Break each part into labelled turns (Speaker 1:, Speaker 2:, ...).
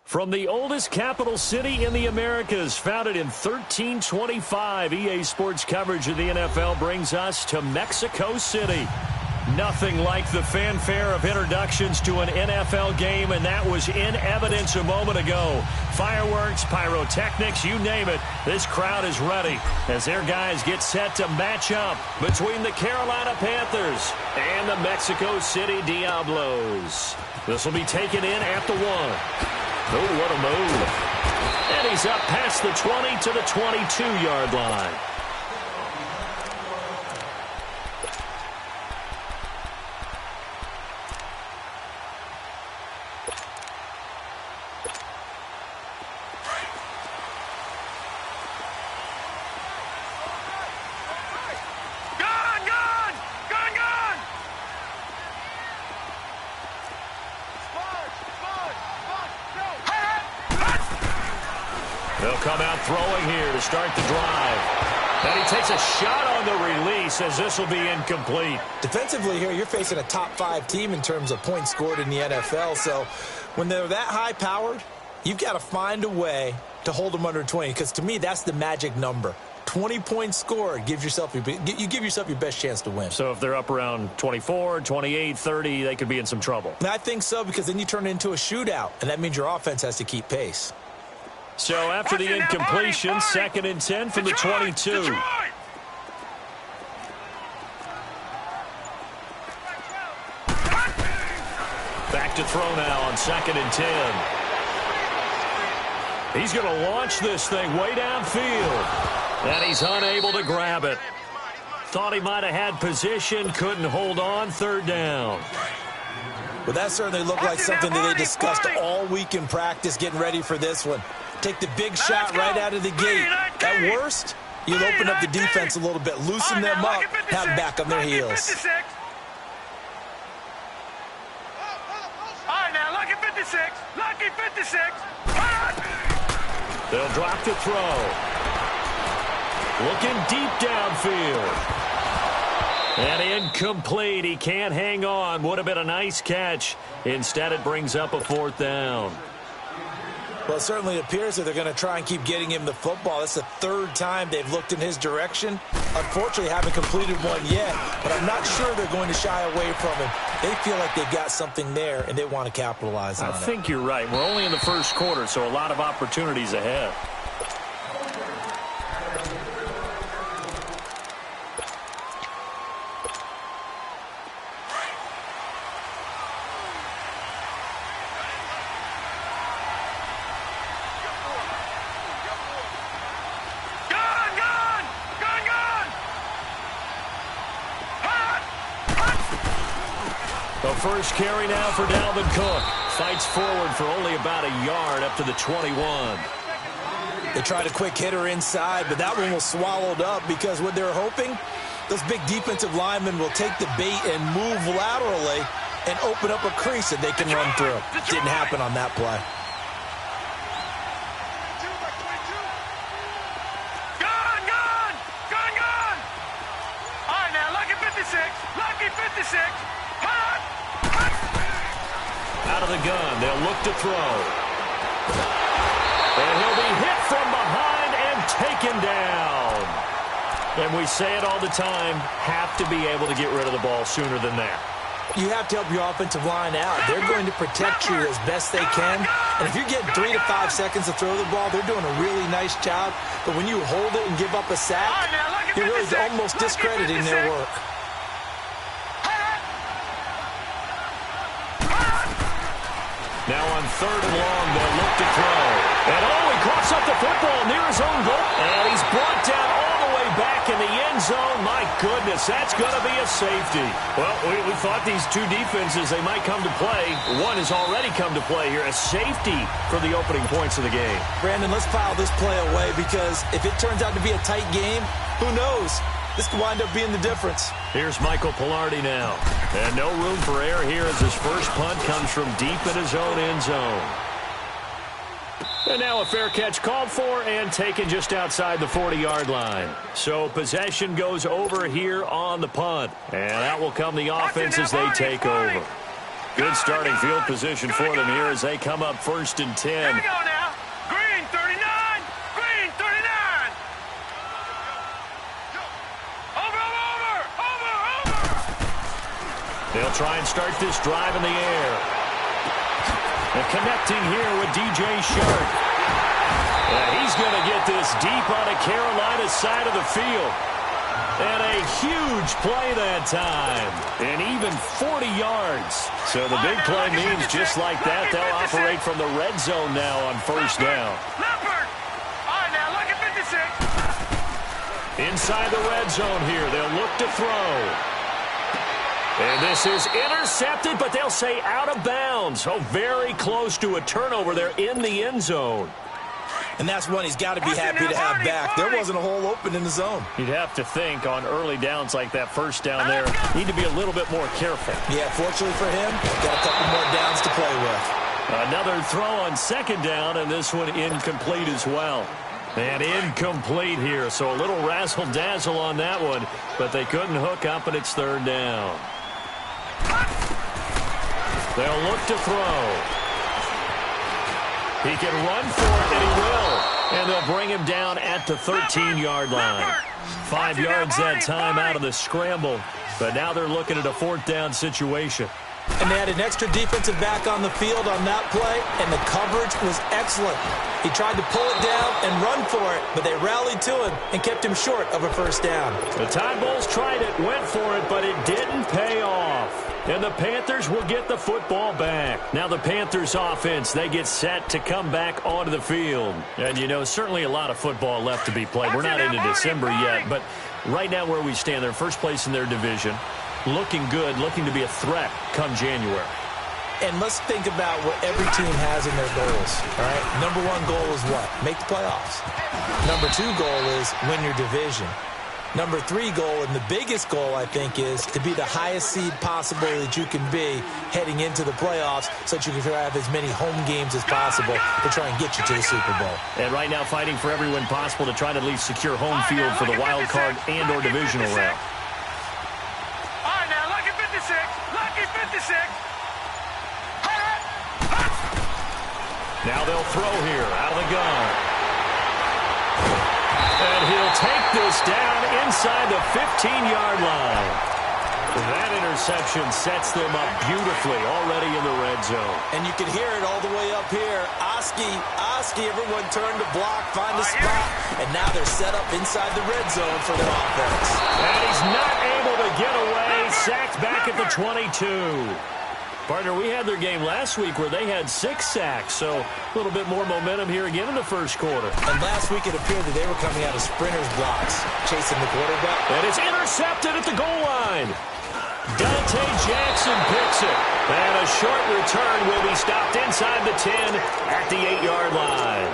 Speaker 1: From the oldest capital city in the Americas, founded in 1325, EA Sports coverage of the NFL brings us to Mexico City. Nothing like the fanfare of introductions to an NFL game, and that was in evidence a moment ago. Fireworks, pyrotechnics, you name it. This crowd is ready as their guys get set to match up between the Carolina Panthers and the Mexico City Diablos. This will be taken in at the 1. Oh, what a move. And he's up past the 20 to the 22-yard line. They'll come out throwing here to start the drive. And he takes a shot on the release as this will be incomplete.
Speaker 2: Defensively here, you're facing a top-5 team in terms of points scored in the NFL. So when they're that high-powered, you've got to find a way to hold them under 20. Because to me, that's the magic number. 20 points scored, you give yourself your best chance to win.
Speaker 1: So if they're up around 24, 28, 30, they could be in some trouble.
Speaker 2: And I think so, because then you turn it into a shootout, and that means your offense has to keep pace.
Speaker 1: So after the incompletion, 2nd and 10 from the 22. Back to throw now on 2nd and 10. He's going to launch this thing way downfield. And he's unable to grab it. Thought he might have had position, couldn't hold on, 3rd down.
Speaker 2: Well, that certainly looked like something that they discussed all week in practice getting ready for this one. Take the big shot right out of the gate. At worst, you'll open up the defense a little bit, loosen them up, have them back on their heels.
Speaker 3: All right, now, lucky 56. Lucky 56.
Speaker 1: They'll drop the throw. Looking deep downfield. And incomplete. He can't hang on. Would have been a nice catch. Instead, it brings up a 4th down.
Speaker 2: Well, it certainly appears that they're going to try and keep getting him the football. That's the 3rd time they've looked in his direction. Unfortunately, haven't completed one yet, but I'm not sure they're going to shy away from him. They feel like they've got something there, and they want to capitalize on it.
Speaker 1: I think you're right. We're only in the 1st quarter, so a lot of opportunities ahead. The first carry now for Dalvin Cook. Fights forward for only about a yard up to the 21.
Speaker 2: They tried a quick hitter inside, but that one was swallowed up because what they're hoping, those big defensive linemen will take the bait and move laterally and open up a crease that they can run through. Didn't happen on that play.
Speaker 3: Gone! All right, now, lucky 56. Lucky 56.
Speaker 1: Out of the gun, they'll look to throw. And he'll be hit from behind and taken down. And we say it all the time, have to be able to get rid of the ball sooner than that.
Speaker 2: You have to help your offensive line out. They're going to protect you as best they can. And if you're getting 3 to 5 seconds to throw the ball, they're doing a really nice job. But when you hold it and give up a sack, you're really almost discrediting their work.
Speaker 1: Now on 3rd and long, they'll look to throw. And he coughs up the football near his own goal. And he's brought down all the way back in the end zone. My goodness, that's going to be a safety. Well, we thought these two defenses, they might come to play. One has already come to play here. A safety for the opening points of the game.
Speaker 2: Brandon, let's file this play away because if it turns out to be a tight game, who knows? This could wind up being the difference.
Speaker 1: Here's Michael Pilardi now. And no room for error here as his first punt comes from deep in his own end zone. And now a fair catch called for and taken just outside the 40-yard line. So possession goes over here on the punt. And out will come the offense as they take over. Good starting field position for them here as they come up 1st and 10.
Speaker 3: Here we go now. Green 39. Green 39. Over.
Speaker 1: They'll try and start this drive in the air. And connecting here with DJ Shark. And he's going to get this deep on the Carolina side of the field. And a huge play that time. And even 40 yards. So the big play means just like that, they'll operate from the red zone now on 1st down.
Speaker 3: Leopard. All right, now look at 56.
Speaker 1: Inside the red zone here, they'll look to throw. And this is intercepted, but they'll say out of bounds. Oh, very close to a turnover there in the end zone.
Speaker 2: And that's one he's got to be happy to have back. There wasn't a hole open in the zone.
Speaker 1: You'd have to think on early downs like that 1st down there, need to be a little bit more careful.
Speaker 2: Yeah, fortunately for him, got a couple more downs to play with.
Speaker 1: Another throw on 2nd down, and this one incomplete as well. And incomplete here, so a little razzle-dazzle on that one, but they couldn't hook up, and it's 3rd down. They'll look to throw. He can run for it, and he will. And they'll bring him down at the 13-yard line. 5 yards that time out of the scramble. But now they're looking at a 4th down situation.
Speaker 2: And they had an extra defensive back on the field on that play, and the coverage was excellent. He tried to pull it down and run for it, but they rallied to him and kept him short of a 1st down.
Speaker 1: The Tide Bulls tried it, went for it, but it didn't pay off. And the Panthers will get the football back. Now the Panthers offense, they get set to come back onto the field. And, you know, certainly a lot of football left to be played. We're not into December yet, but right now where we stand, they're 1st place in their division. Looking good, looking to be a threat come January.
Speaker 2: And let's think about what every team has in their goals, all right? Number 1 goal is what? Make the playoffs. Number 2 goal is win your division. Number 3 goal, and the biggest goal, I think, is to be the highest seed possible that you can be heading into the playoffs so that you can have as many home games as possible to try and get you to the Super Bowl.
Speaker 1: And right now fighting for every win possible to try to at least secure home field for the wild card and or divisional round.
Speaker 3: All right, now lucky 56. Lucky 56.
Speaker 1: Now they'll throw here out of the gun. And he'll take this down inside the 15-yard line. That interception sets them up beautifully already in the red zone.
Speaker 2: And you can hear it all the way up here. Oski, everyone turned to block, find a spot, and now they're set up inside the red zone for their offense.
Speaker 1: And he's not able to get away, sacked back at the 22. Partner, we had their game last week where they had 6 sacks, so a little bit more momentum here again in the 1st quarter.
Speaker 2: And last week it appeared that they were coming out of sprinters blocks, chasing the quarterback.
Speaker 1: And it's intercepted at the goal line. Dante Jackson picks it. And a short return will be stopped inside the 10 at the 8-yard line.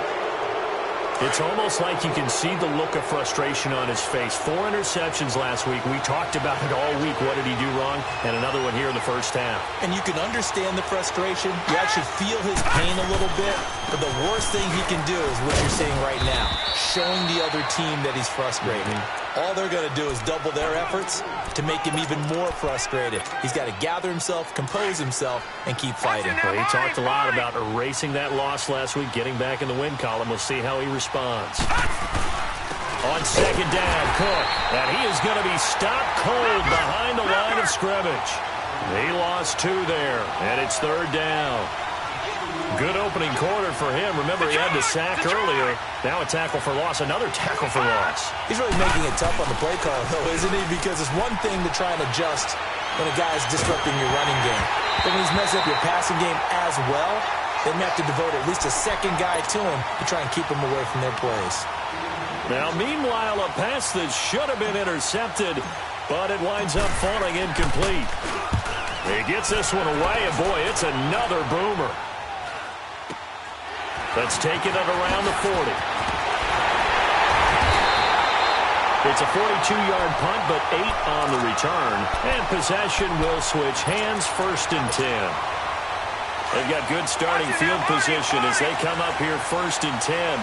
Speaker 1: It's almost like you can see the look of frustration on his face. 4 interceptions last week. We talked about it all week. What did he do wrong? And another one here in the 1st half.
Speaker 2: And you can understand the frustration. You actually feel his pain a little bit. But the worst thing he can do is what you're saying right now, showing the other team that he's frustrated. All they're going to do is double their efforts to make him even more frustrated. He's got to gather himself, compose himself, and keep fighting.
Speaker 1: Well, he talked a lot about erasing that loss last week, getting back in the win column. We'll see how he responds. On 2nd down, Cook. And he is going to be stopped cold behind the line of scrimmage. He lost 2 there, and it's 3rd down. Good opening quarter for him. Remember, he had the sack earlier. Now a tackle for loss, another tackle for loss.
Speaker 2: He's really making it tough on the play call, though, isn't he? Because it's one thing to try and adjust when a guy's disrupting your running game. But when he's messing up your passing game as well, then you have to devote at least a 2nd guy to him to try and keep him away from their plays.
Speaker 1: Now, meanwhile, a pass that should have been intercepted, but it winds up falling incomplete. He gets this one away, and boy, it's another boomer. That's taken it around the 40. It's a 42-yard punt, but 8 on the return. And possession will switch hands, 1st and 10. They've got good starting field position as they come up here 1st and 10.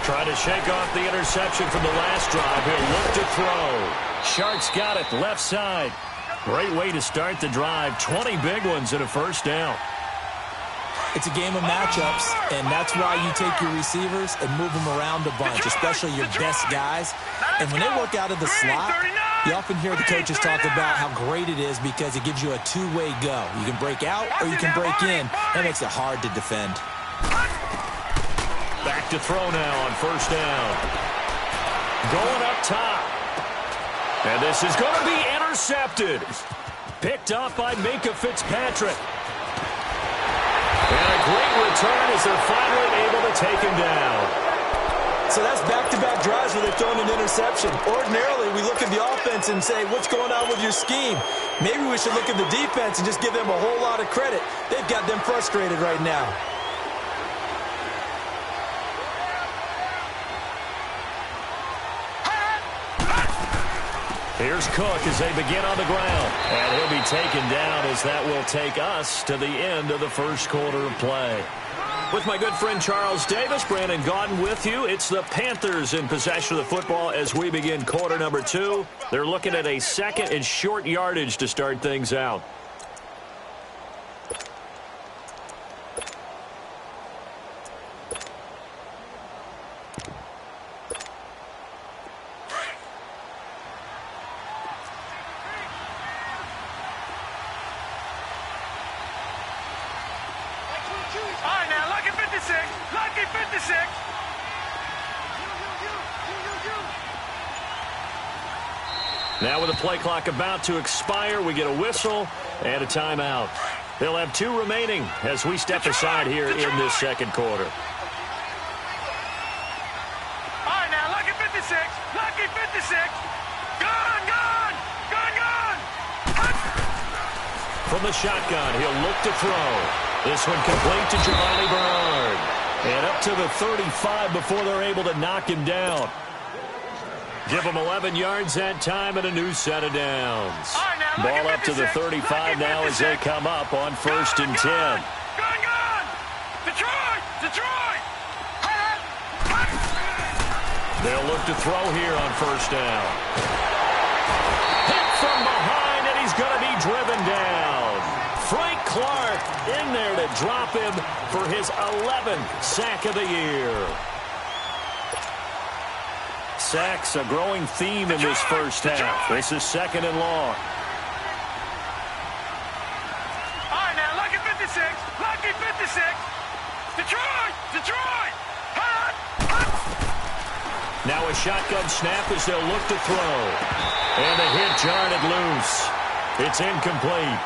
Speaker 1: Try to shake off the interception from the last drive. He'll look to throw. Shark's got it left side. Great way to start the drive. 20 big ones and a first down.
Speaker 2: It's a game of matchups, and that's why you take your receivers and move them around a bunch, especially your best guys. And when they work out of the slot, you often hear the coaches talk about how great it is because it gives you a two-way go. You can break out or you can break in. That makes it hard to defend.
Speaker 1: Back to throw now on first down. Going up top. And this is going to be intercepted. Picked off by Minkah Fitzpatrick. And a great return as they're finally able to take him down.
Speaker 2: So that's back-to-back drives where they've thrown an interception. Ordinarily, we look at the offense and say, what's going on with your scheme? Maybe we should look at the defense and just give them a whole lot of credit. They've got them frustrated right now.
Speaker 1: Here's Cook as they begin on the ground. And he'll be taken down as that will take us to the end of the first quarter of play. With my good friend Charles Davis, Brandon Gaudin with you. It's the Panthers in possession of the football as we begin quarter number 2. They're looking at a second and short yardage to start things out. Now with the play clock about to expire, we get a whistle and a timeout. They'll have 2 remaining as we step aside here in this second quarter.
Speaker 3: All right, now, lucky 56. Lucky 56. Gone, gone. Gone, gone.
Speaker 1: From the shotgun, he'll look to throw. This one complete to Giovanni Bernard. And up to the 35 before they're able to knock him down. Give them 11 yards that time and a new set of downs. Ball up to the 35 now as they come up on 1st and 10.
Speaker 3: Gone, gone. Detroit, Detroit.
Speaker 1: They'll look to throw here on 1st down. Hit from behind, and he's going to be driven down. Frank Clark in there to drop him for his 11th sack of the year. Sacks, a growing theme in this first half. This is 2nd and long.
Speaker 3: All right, now, lucky 56. Lucky 56. Detroit, Detroit.
Speaker 1: Now a shotgun snap as they'll look to throw. And the hit jarred it loose. It's incomplete.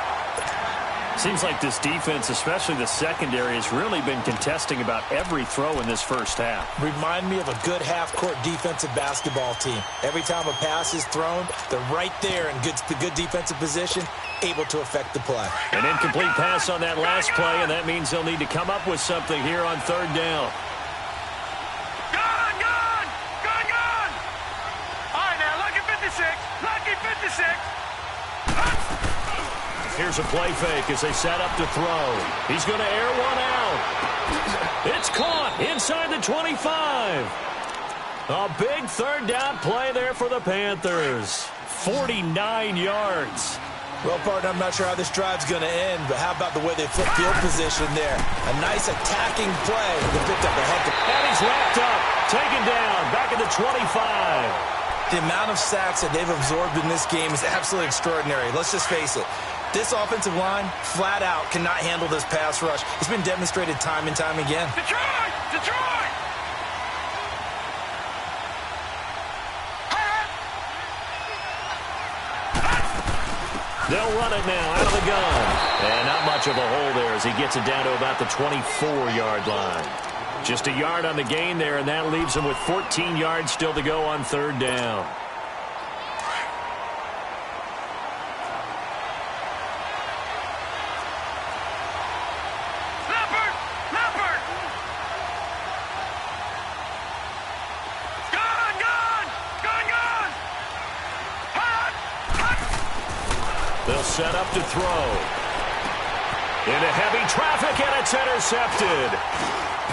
Speaker 1: Seems like this defense, especially the secondary, has really been contesting about every throw in this first half.
Speaker 2: Remind me of a good half-court defensive basketball team. Every time a pass is thrown, they're right there in good defensive position, able to affect the play.
Speaker 1: An incomplete pass on that last play, and that means they'll need to come up with something here on 3rd down.
Speaker 3: Gone, gone. Gone, gone. All right, now, lucky 56. Lucky 56.
Speaker 1: Here's a play fake as they set up to throw. He's going to air one out. It's caught inside the 25. A big 3rd down play there for the Panthers. 49 yards.
Speaker 2: Well, partner, I'm not sure how this drive's going to end, but how about the way they flip field position there? A nice attacking play that picked up a heck of...
Speaker 1: And he's wrapped up, taken down, back at the 25.
Speaker 2: The amount of sacks that they've absorbed in this game is absolutely extraordinary. Let's just face it. This offensive line, flat out, cannot handle this pass rush. It's been demonstrated time and time again.
Speaker 3: Detroit! Detroit!
Speaker 1: They'll run it now out of the gun. And not much of a hole there as he gets it down to about the 24-yard line. Just a yard on the gain there, and that leaves him with 14 yards still to go on 3rd down. They'll set up to throw. Into heavy traffic, and it's intercepted.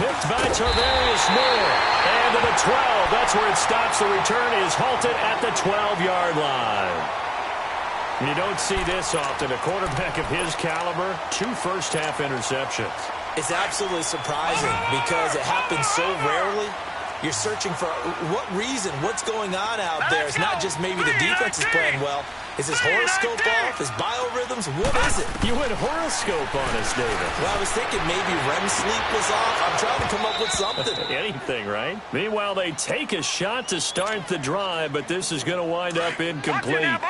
Speaker 1: Picked by Tarvarius Moore. And to the 12. That's where it stops. The return is halted at the 12-yard line. You don't see this often. A quarterback of his caliber, 2 first-half interceptions.
Speaker 2: It's absolutely surprising because it happens so rarely. You're searching for what reason, what's going on out there. It's not just maybe the defense is playing well. Is his horoscope off? His biorhythms? What is it?
Speaker 1: You went horoscope on us, David.
Speaker 2: Well, I was thinking maybe REM sleep was off. I'm trying to come up with something.
Speaker 1: Anything, right? Meanwhile, they take a shot to start the drive, but this is going to wind up incomplete.
Speaker 2: A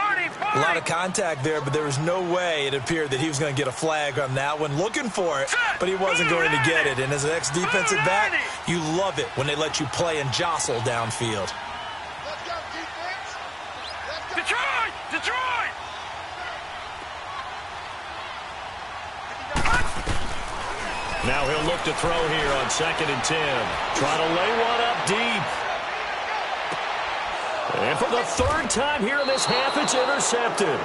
Speaker 2: lot of contact there, but there was no way it appeared that he was going to get a flag on that one. Looking for it, but he wasn't going to get it. And as an ex-defensive back, you love it when they let you play and jostle downfield.
Speaker 3: Let's go, defense. Let's go. Detroit! Detroit!
Speaker 1: Now he'll look to throw here on 2nd and 10. Try to lay one up deep. And for the 3rd time here in this half, it's intercepted.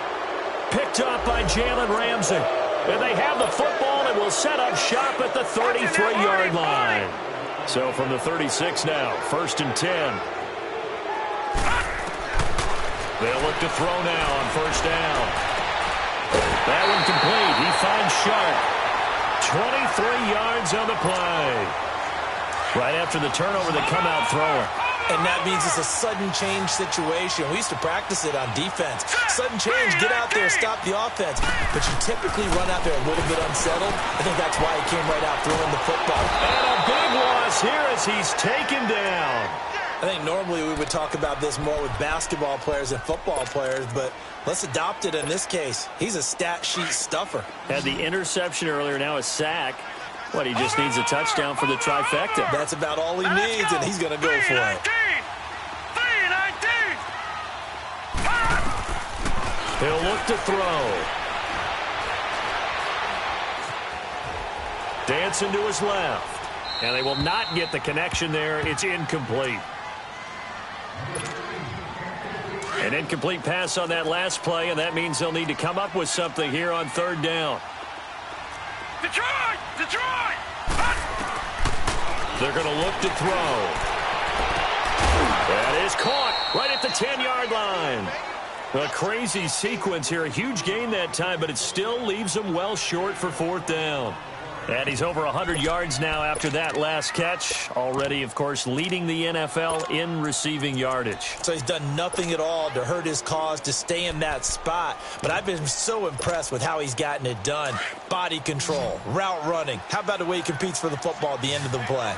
Speaker 1: Picked up by Jalen Ramsey. And they have the football and will set up shop at the 33-yard line. So from the 36 now, 1st and 10. They'll look to throw now on 1st down. That one complete. He finds Sharp. 23 yards on the play. Right after the turnover, they come out throwing.
Speaker 2: And that means it's a sudden change situation. We used to practice it on defense. Sudden change, get out there, stop the offense. But you typically run out there a little bit unsettled. I think that's why he came right out throwing the football.
Speaker 1: And a big loss here as he's taken down.
Speaker 2: I think normally we would talk about this more with basketball players and football players, but let's adopt it in this case. He's a stat sheet stuffer.
Speaker 1: Had the interception earlier, now a sack. What, he just needs a touchdown for the trifecta.
Speaker 2: That's about all he needs, and he's going to go for it.
Speaker 3: 3-19!
Speaker 1: He'll look to throw. Dancing to his left. And they will not get the connection there. It's incomplete. An incomplete pass on that last play, and that means they'll need to come up with something here on 3rd down.
Speaker 3: Detroit! Detroit!
Speaker 1: They're going to look to throw. That is caught right at the 10-yard line. A crazy sequence here. A huge gain that time, but it still leaves them well short for 4th down. And he's over 100 yards now after that last catch. Already, of course, leading the NFL in receiving yardage.
Speaker 2: So he's done nothing at all to hurt his cause, to stay in that spot. But I've been so impressed with how he's gotten it done. Body control, route running. How about the way he competes for the football at the end of the play?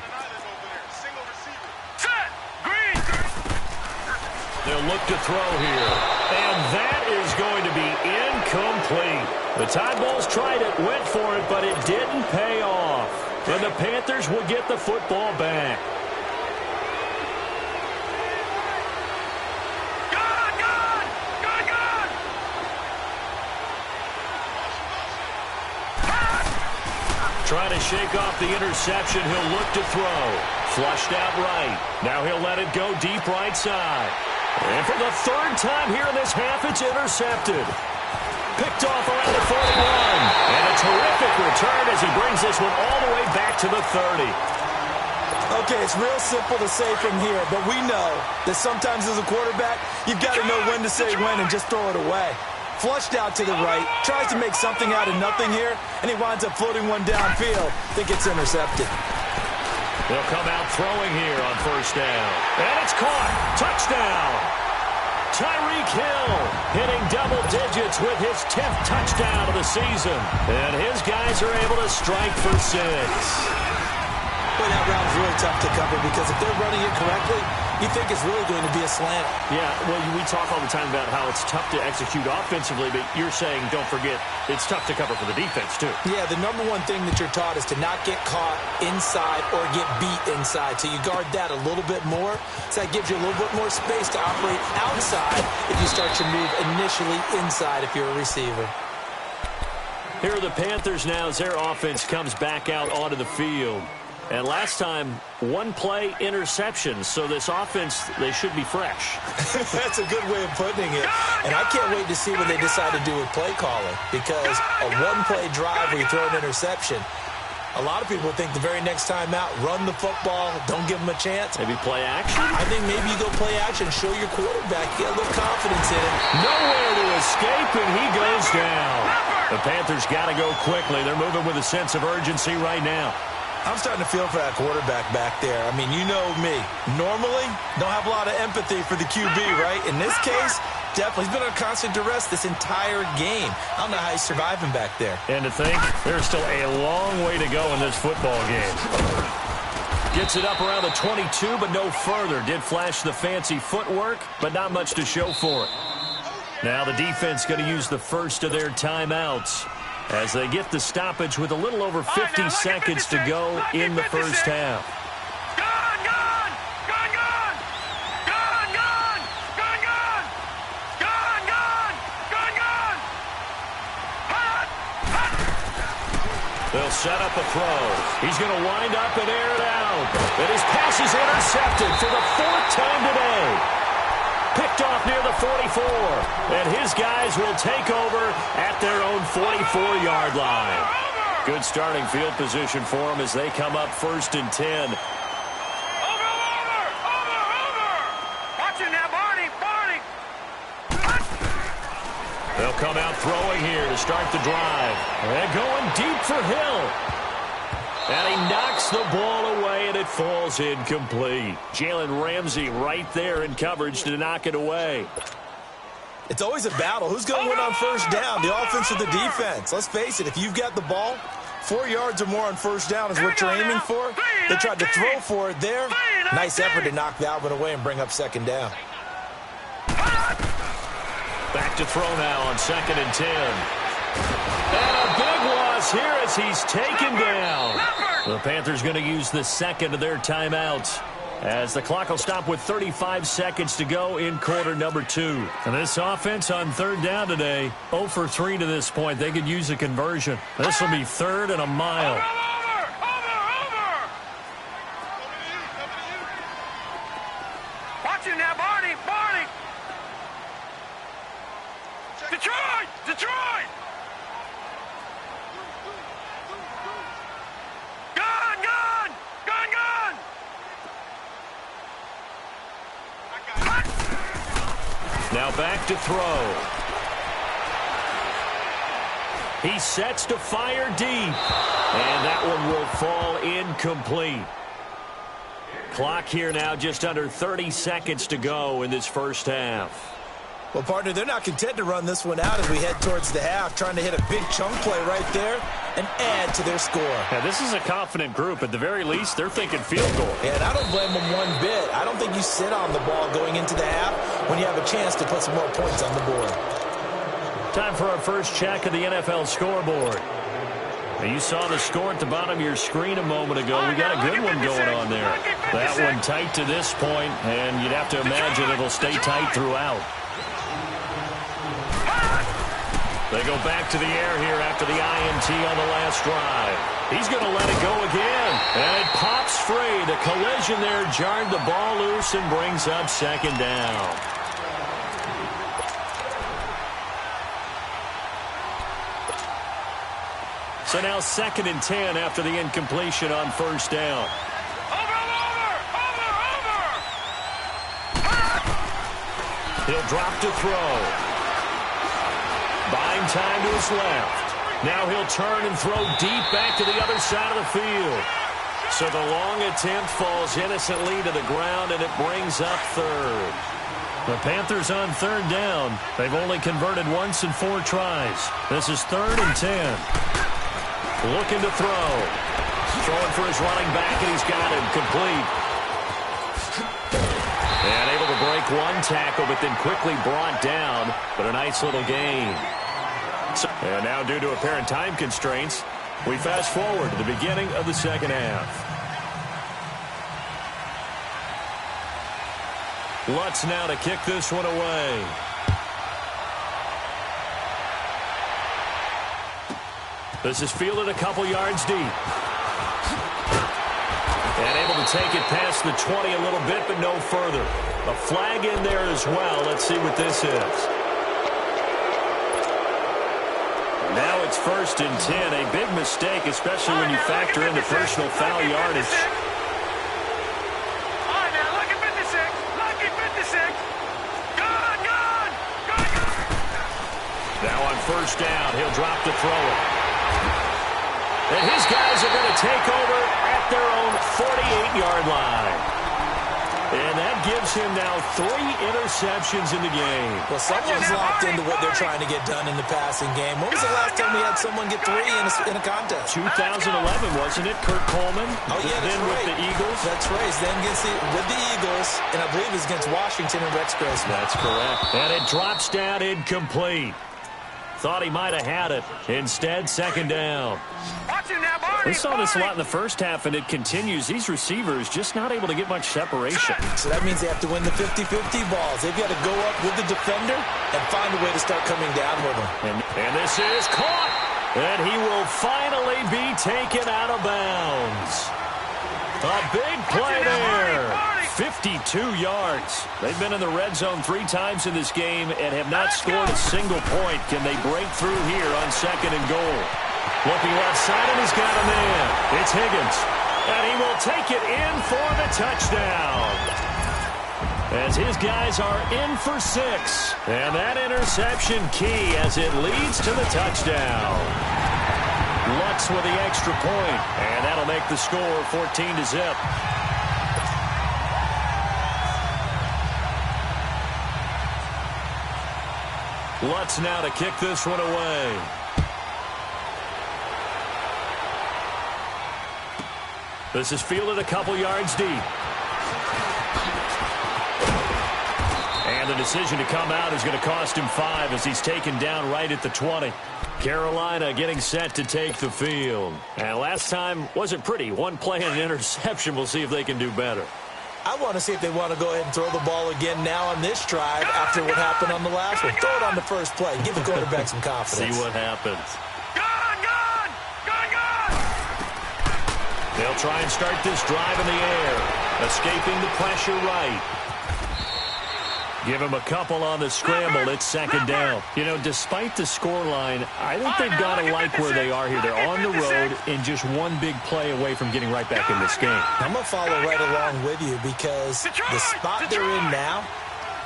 Speaker 3: Set! Green!
Speaker 1: They'll look to throw here. And that is going to be incomplete. The Tide Bulls tried it, went for it, but it didn't pay off. And the Panthers will get the football back.
Speaker 3: Gone! Gone! Gone! Gone!
Speaker 1: Trying to shake off the interception. He'll look to throw. Flushed out right. Now he'll let it go deep right side. And for the 3rd time here in this half, it's intercepted. Picked off around the 41. And a terrific return as he brings this one all the way back to the 30.
Speaker 2: Okay, it's real simple to say from here, but we know that sometimes as a quarterback, you've got to know when to say when and just throw it away. Flushed out to the right, tries to make something out of nothing here, and he winds up floating one downfield. Think it's intercepted.
Speaker 1: They'll come out throwing here on 1st down. And it's caught. Touchdown. Tyreek Hill hitting double digits with his 10th touchdown of the season. And his guys are able to strike for 6.
Speaker 2: Boy, that route's really tough to cover because if they're running it correctly, you think it's really going to be a slant.
Speaker 1: Yeah, well, we talk all the time about how it's tough to execute offensively, but you're saying, don't forget, it's tough to cover for the defense, too.
Speaker 2: Yeah, the number one thing that you're taught is to not get caught inside or get beat inside. So you guard that a little bit more. So that gives you a little bit more space to operate outside if you start your move initially inside if you're a receiver.
Speaker 1: Here are the Panthers now as their offense comes back out onto the field. And last time, 1 play interception. So this offense, they should be fresh.
Speaker 2: That's a good way of putting it. And I can't wait to see what they decide to do with play calling. Because a 1-play drive where you throw an interception, A lot of people think the very next time out, run the football, don't give them a chance.
Speaker 1: Maybe play action?
Speaker 2: I think maybe you go play action, show your quarterback, get a little confidence in him.
Speaker 1: Nowhere to escape, and he goes down. The Panthers got to go quickly. They're moving with a sense of urgency right now.
Speaker 2: I'm starting to feel for that quarterback back there. I mean, you know me. Normally, don't have a lot of empathy for the QB, right? In this case, definitely. He's been under constant duress this entire game. I don't know how he's surviving back there.
Speaker 1: And to think, there's still a long way to go in this football game. Gets it up around the 22, but no further. Did flash the fancy footwork, but not much to show for it. Now the defense going to use the first of their timeouts as they get the stoppage with a little over 50 seconds to go in the first half. They'll set up a throw. He's going to wind up and air it out. And his pass is intercepted for the fourth time today. Picked off near the 44. And his guys will take over at their own 44-yard line. Good starting field position for them as they come up 1st and 10. They'll come out throwing here to start the drive. And going deep for Hill. And he knocks the ball away, and it falls incomplete. Jalen Ramsey right there in coverage to knock it away.
Speaker 2: It's always a battle. Who's going to win on first down, the offense or the defense? Let's face it, if you've got the ball, 4 yards or more on first down is what you're aiming for. They tried to throw for it there. Nice effort to knock Dalvin away and bring up 2nd down.
Speaker 1: Back to throw now on 2nd and 10. And a big loss here as he's taken down. The Panthers going to use the 2nd of their timeouts as the clock will stop with 35 seconds to go in quarter number 2. And this offense on 3rd down today, 0 for 3 to this point. They could use a conversion. This will be 3rd and a mile.
Speaker 3: Watch it now, Barney. Detroit! Gun!
Speaker 1: Now back to throw. He sets to fire deep. And that one will fall incomplete. Clock here now just under 30 seconds to go in this first half.
Speaker 2: Well, partner, they're not content to run this one out as we head towards the half, trying to hit a big chunk play right there and add to their score.
Speaker 1: Yeah, this is a confident group. At the very least, they're thinking field goal.
Speaker 2: Yeah, and I don't blame them one bit. I don't think you sit on the ball going into the half when you have a chance to put some more points on the board.
Speaker 1: Time for our first check of the NFL scoreboard. Now, you saw the score at the bottom of your screen a moment ago. We got a good one going on there. That one tight to this point, and you'd have to imagine it'll stay tight throughout. They go back to the air here after the INT on the last drive. He's going to let it go again. And it pops free. The collision there jarred the ball loose and brings up 2nd down. So now 2nd and 10 after the incompletion on first down.
Speaker 3: Over!
Speaker 1: He'll drop to throw. Buying time to his left. Now he'll turn and throw deep back to the other side of the field. So the long attempt falls innocently to the ground, and it brings up 3rd. The Panthers on 3rd down. They've only converted once in 4 tries. This is 3rd and 10. Looking to throw. Throwing for his running back, and he's got him complete. And able to break one tackle, but then quickly brought down. But a nice little gain. And now, due to apparent time constraints, we fast forward to the beginning of the 2nd half. Lutz now to kick this one away. This is fielded a couple yards deep. And able to take it past the 20 a little bit, but no further. A flag in there as well. Let's see what this is. Now it's 1st and 10. A big mistake, especially when you factor in the personal foul yardage.
Speaker 3: All right, now, lucky 56. Lucky 56. Good.
Speaker 1: Now on 1st down, he'll drop to throw it. And his guys are going to take over at their own 48-yard line. And that gives him now 3 interceptions in the game.
Speaker 2: Well, someone's locked into what they're trying to get done in the passing game. When was the last time we had someone get 3 in a contest?
Speaker 1: 2011, wasn't it? Kurt Coleman.
Speaker 2: Oh, yeah, that's
Speaker 1: then
Speaker 2: right.
Speaker 1: with the Eagles.
Speaker 2: That's right. Then with the Eagles, and I believe it's against Washington and Rex Grossman.
Speaker 1: That's correct. And it drops down incomplete. Thought he might have had it. Instead, 2nd down. We saw this a lot in the first half, and it continues. These receivers just not able to get much separation.
Speaker 2: So that means they have to win the 50-50 balls. They've got to go up with the defender and find a way to start coming down with them.
Speaker 1: And this is caught. And he will finally be taken out of bounds. A big play there. 52 yards. They've been in the red zone 3 times in this game and have not scored a single point. Can they break through here on 2nd and goal? Looking left side, and he's got a man. It's Higgins. And he will take it in for the touchdown. As his guys are in for 6. And that interception key as it leads to the touchdown. Lutz with the extra point. And that'll make the score 14-0. Lutz now to kick this one away. This is fielded a couple yards deep. And the decision to come out is going to cost him 5 as he's taken down right at the 20. Carolina getting set to take the field. And last time wasn't pretty. 1 play and an interception. We'll see if they can do better.
Speaker 2: I want to see if they want to go ahead and throw the ball again now on this drive after what happened on the last one. Throw it on the first play. Give the quarterback some confidence.
Speaker 1: See what happens. They'll try and start this drive in the air. Escaping the pressure right. Give him a couple on the scramble. It's 2nd down. You know, despite the scoreline, I think they've got to like where they are here. They're on the road and just 1 big play away from getting right back in this game.
Speaker 2: I'm going to follow right along with you because the spot they're in now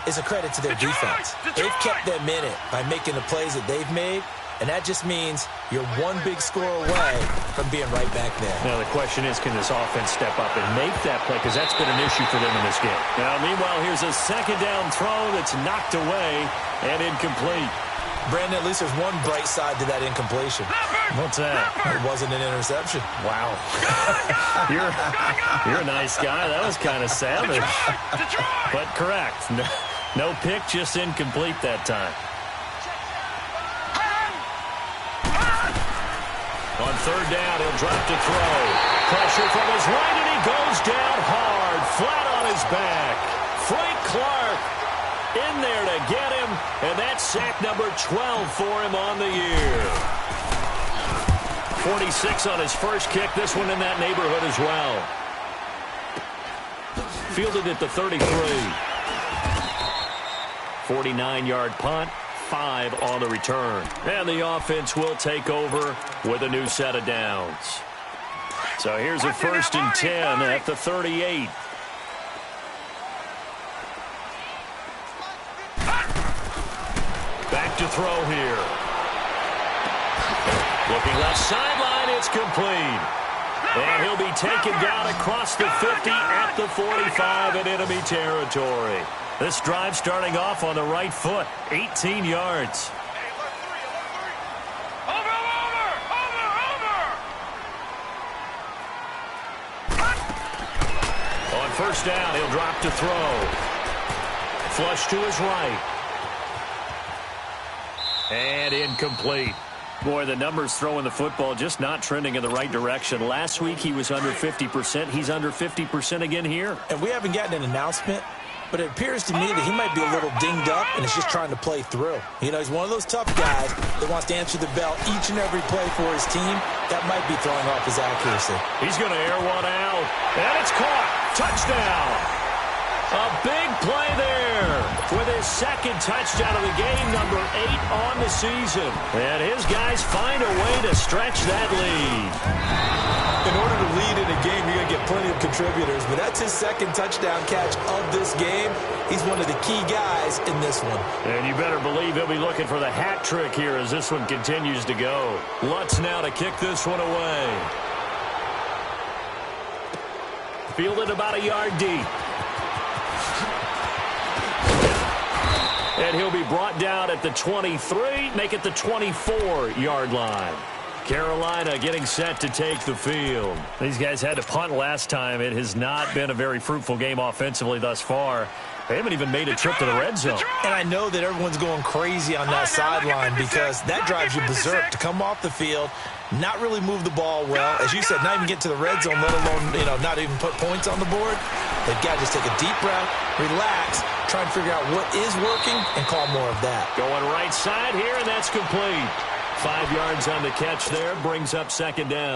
Speaker 2: is a credit to their defense. They've kept them in it by making the plays that they've made. And that just means you're 1 big score away from being right back there.
Speaker 1: Now, the question is, can this offense step up and make that play? Because that's been an issue for them in this game. Now, meanwhile, here's a 2nd down throw that's knocked away and incomplete.
Speaker 2: Brandon, at least there's one bright side to that incompletion.
Speaker 1: What's that?
Speaker 2: It wasn't an interception.
Speaker 1: Wow. You're a nice guy. That was kind of savage. But correct. No pick, just incomplete that time. On 3rd down, he'll drop to throw. Pressure from his right, and he goes down hard, flat on his back. Frank Clark in there to get him, and that's sack number 12 for him on the year. 46 on his first kick, this one in that neighborhood as well. Fielded at the 33. 49-yard punt. 5 on the return. And the offense will take over with a new set of downs. So here's a 1st and 10 at the 38. Back to throw here. Looking left sideline, it's complete. And he'll be taken down across the 50 at the 45 in enemy territory. This drive starting off on the right foot, 18 yards.
Speaker 3: Over!
Speaker 1: On 1st down, he'll drop to throw. Flush to his right. And incomplete. Boy, the numbers throwing the football just not trending in the right direction. Last week he was under 50%. He's under 50% again here.
Speaker 2: And we haven't gotten an announcement, but it appears to me that he might be a little dinged up and is just trying to play through. You know, he's one of those tough guys that wants to answer the bell each and every play for his team. That might be throwing off his accuracy.
Speaker 1: He's going to air one out, and it's caught. Touchdown. A big play there with his second touchdown of the game, number 8 on the season. And his guys find a way to stretch that lead.
Speaker 2: In order to lead in a game, you're going to get plenty of contributors, but that's his second touchdown catch of this game. He's one of the key guys in this one.
Speaker 1: And you better believe he'll be looking for the hat trick here as this one continues to go. Lutz now to kick this one away. Fielded about a yard deep. And he'll be brought down at the 23, make it the 24-yard line. Carolina getting set to take the field. These guys had to punt last time. It has not been a very fruitful game offensively thus far. They haven't even made a trip to the red zone.
Speaker 2: And I know that everyone's going crazy on that sideline because that drives you berserk to come off the field, not really move the ball well. As you said, not even get to the red zone, let alone, not even put points on the board. They've got to just take a deep breath, relax, try and figure out what is working and call more of that.
Speaker 1: Going right side here, and that's complete. 5 yards on the catch there, brings up second down.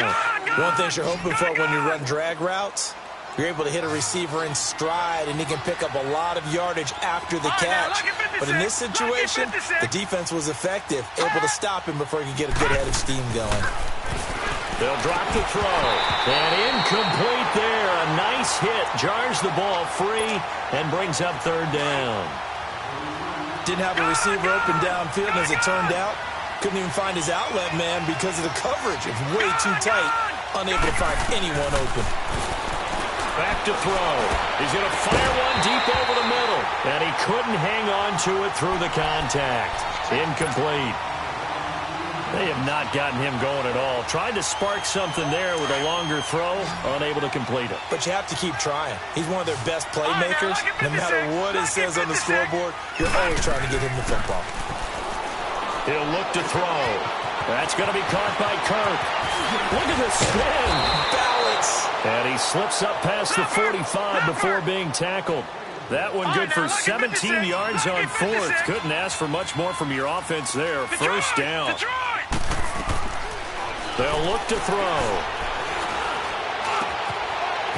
Speaker 2: One thing you're hoping for when you run drag routes, you're able to hit a receiver in stride, and he can pick up a lot of yardage after the catch. But in this situation, the defense was effective, able to stop him before he could get a good head of steam going.
Speaker 1: They'll drop the throw. And incomplete there. A nice hit. Jars the ball free and brings up third down.
Speaker 2: Didn't have a receiver open downfield, and as it turned out, couldn't even find his outlet man because of the coverage. It's way too tight. Unable to find anyone open.
Speaker 1: Back to throw. He's going to fire one deep over the middle. And he couldn't hang on to it through the contact. Incomplete. They have not gotten him going at all. Tried to spark something there with a longer throw. Unable to complete it.
Speaker 2: But you have to keep trying. He's one of their best playmakers. No matter what it says on the scoreboard, you're always trying to get him the football.
Speaker 1: He'll look to throw. That's going to be caught by Kirk. Look at the spin.
Speaker 2: Balance.
Speaker 1: And he slips up past the 45 before being tackled. That one good for 17 yards on fourth. Couldn't ask for much more from your offense there. First down. They'll look to throw.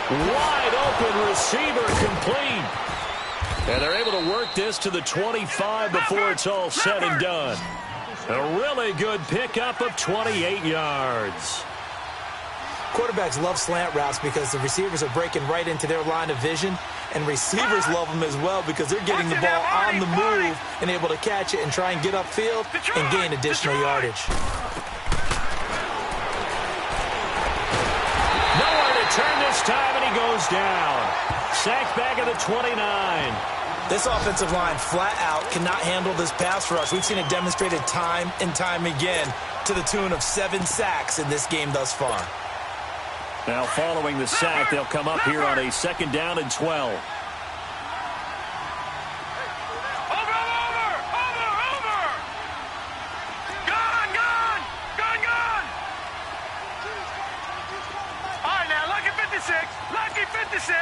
Speaker 1: Wide open receiver complete. And they're able to work this to the 25 before it's all said and done. A really good pickup of 28 yards.
Speaker 2: Quarterbacks love slant routes because the receivers are breaking right into their line of vision, and receivers love them as well because they're getting the ball on the move and able to catch it and try and get upfield and gain additional yardage.
Speaker 1: Nowhere to turn this time, and he goes down. Sacked back at the 29.
Speaker 2: This offensive line flat out cannot handle this pass rush. We've seen it demonstrated time and time again to the tune of 7 sacks in this game thus far.
Speaker 1: Now following the sack, they'll come up here on a second down and 12.
Speaker 3: All right, now, lucky 56. Lucky 56.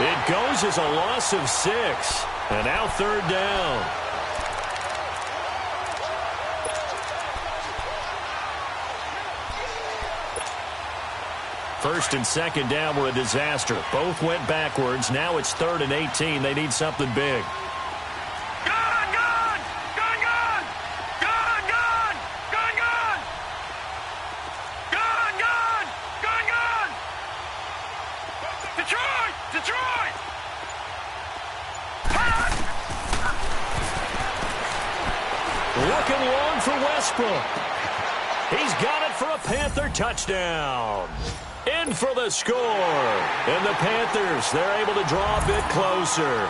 Speaker 1: It goes as a loss of 6. And now third down. First and second down were a disaster. Both went backwards. Now it's 3rd and 18. They need something big.
Speaker 3: Gun, gun! Gun, gun! Gun, gun! Gun, gun! Gun, gun! Gun, gun! Detroit! Detroit!
Speaker 1: Looking long for Westbrook. He's got it for a Panther touchdown. In for the score. And the Panthers, they're able to draw a bit closer.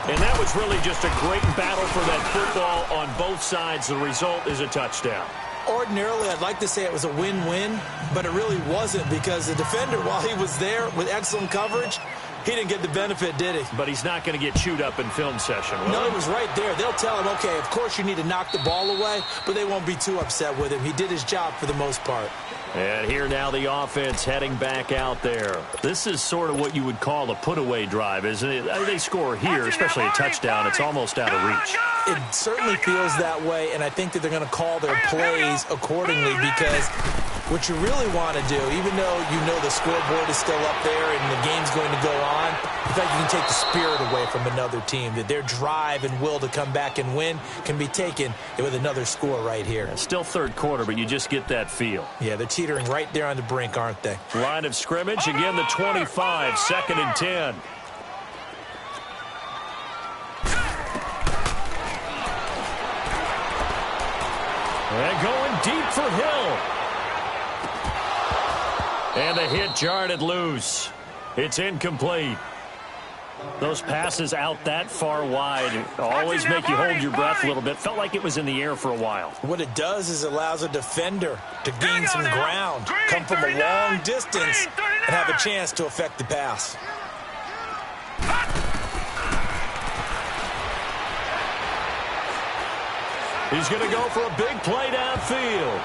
Speaker 1: And that was really just a great battle for that football on both sides. The result is a touchdown.
Speaker 2: Ordinarily, I'd like to say it was a win-win, but it really wasn't because the defender, while he was there with excellent coverage, he didn't get the benefit, did he?
Speaker 1: But he's not going to get chewed up in film session.
Speaker 2: No, he was right there. They'll tell him, okay, of course you need to knock the ball away, but they won't be too upset with him. He did his job for the most part.
Speaker 1: And here now the offense heading back out there. This is sort of what you would call a put-away drive, isn't it? They score here, especially a touchdown. It's almost out of reach.
Speaker 2: It certainly feels that way, and I think that they're going to call their plays accordingly because What you really want to do, even though you know the scoreboard is still up there and the game's going to go on, in fact, you can take the spirit away from another team, that their drive and will to come back and win can be taken with another score right here.
Speaker 1: Yeah, still third quarter, but you just get that feel.
Speaker 2: Yeah, they're teetering right there on the brink, aren't they?
Speaker 1: Line of scrimmage, again the 25, 2nd and 10. And going deep for Hill. And the hit jarred it loose. It's incomplete. Those passes out that far wide always make you hold your breath a little bit. Felt like it was in the air for a while.
Speaker 2: What it does is allows a defender to gain some ground, come from a long distance, and have a chance to affect the pass.
Speaker 1: He's going to go for a big play downfield.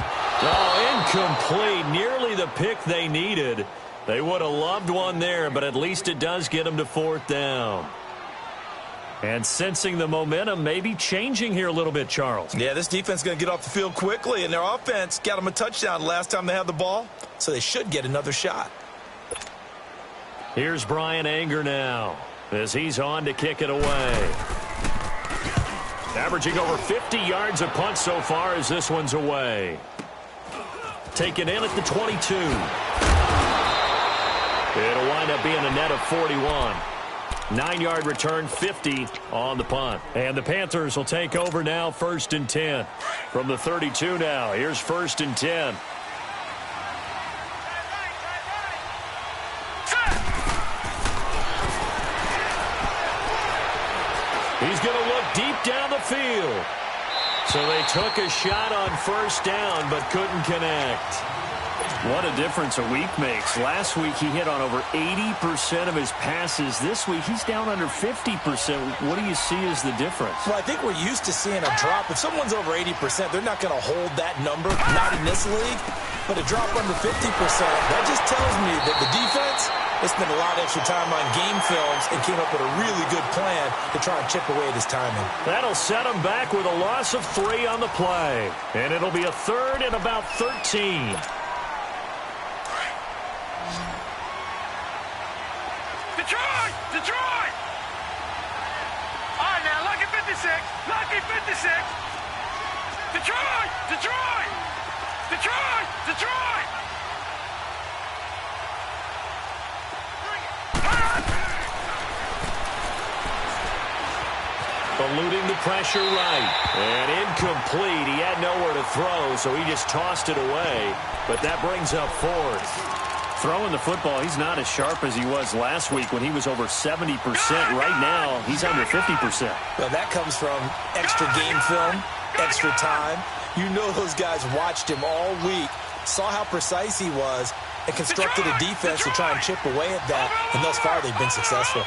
Speaker 1: Oh, incomplete. Nearly the pick they needed. They would have loved one there, but at least it does get them to 4th down. And sensing the momentum maybe changing here a little bit, Charles.
Speaker 2: Yeah, this defense is going to get off the field quickly, and their offense got them a touchdown last time they had the ball, so they should get another shot.
Speaker 1: Here's Brian Anger now as he's on to kick it away. Averaging over 50 yards a punt so far as this one's away. Taken in at the 22. It'll wind up being a net of 41. 9-yard return, 50 on the punt. And the Panthers will take over now, 1st and 10. From the 32 now, here's 1st and 10. He's going to look deep down the field. So they took a shot on 1st down, but couldn't connect. What a difference a week makes. Last week he hit on over 80% of his passes. This week he's down under 50%. What do you see as the difference?
Speaker 2: Well, I think we're used to seeing a drop. If someone's over 80%, they're not going to hold that number, not in this league. But a drop under 50%, that just tells me that the defense has spent a lot of extra time on game films and came up with a really good plan to try and chip away at his timing.
Speaker 1: That'll set him back with a loss of 3 on the play. And it'll be a 3rd and about 13.
Speaker 3: Detroit! Detroit! All right, now, lucky 56. Lucky 56. Detroit! Detroit! Detroit! Detroit!
Speaker 1: Eluding the pressure right. And incomplete. He had nowhere to throw, so he just tossed it away. But that brings up 4th. Throwing the football, he's not as sharp as he was last week when he was over 70%. Right now, he's under 50%.
Speaker 2: Well, that comes from extra game film, extra time. You know those guys watched him all week, saw how precise he was, and constructed a defense to try and chip away at that. And thus far, they've been successful.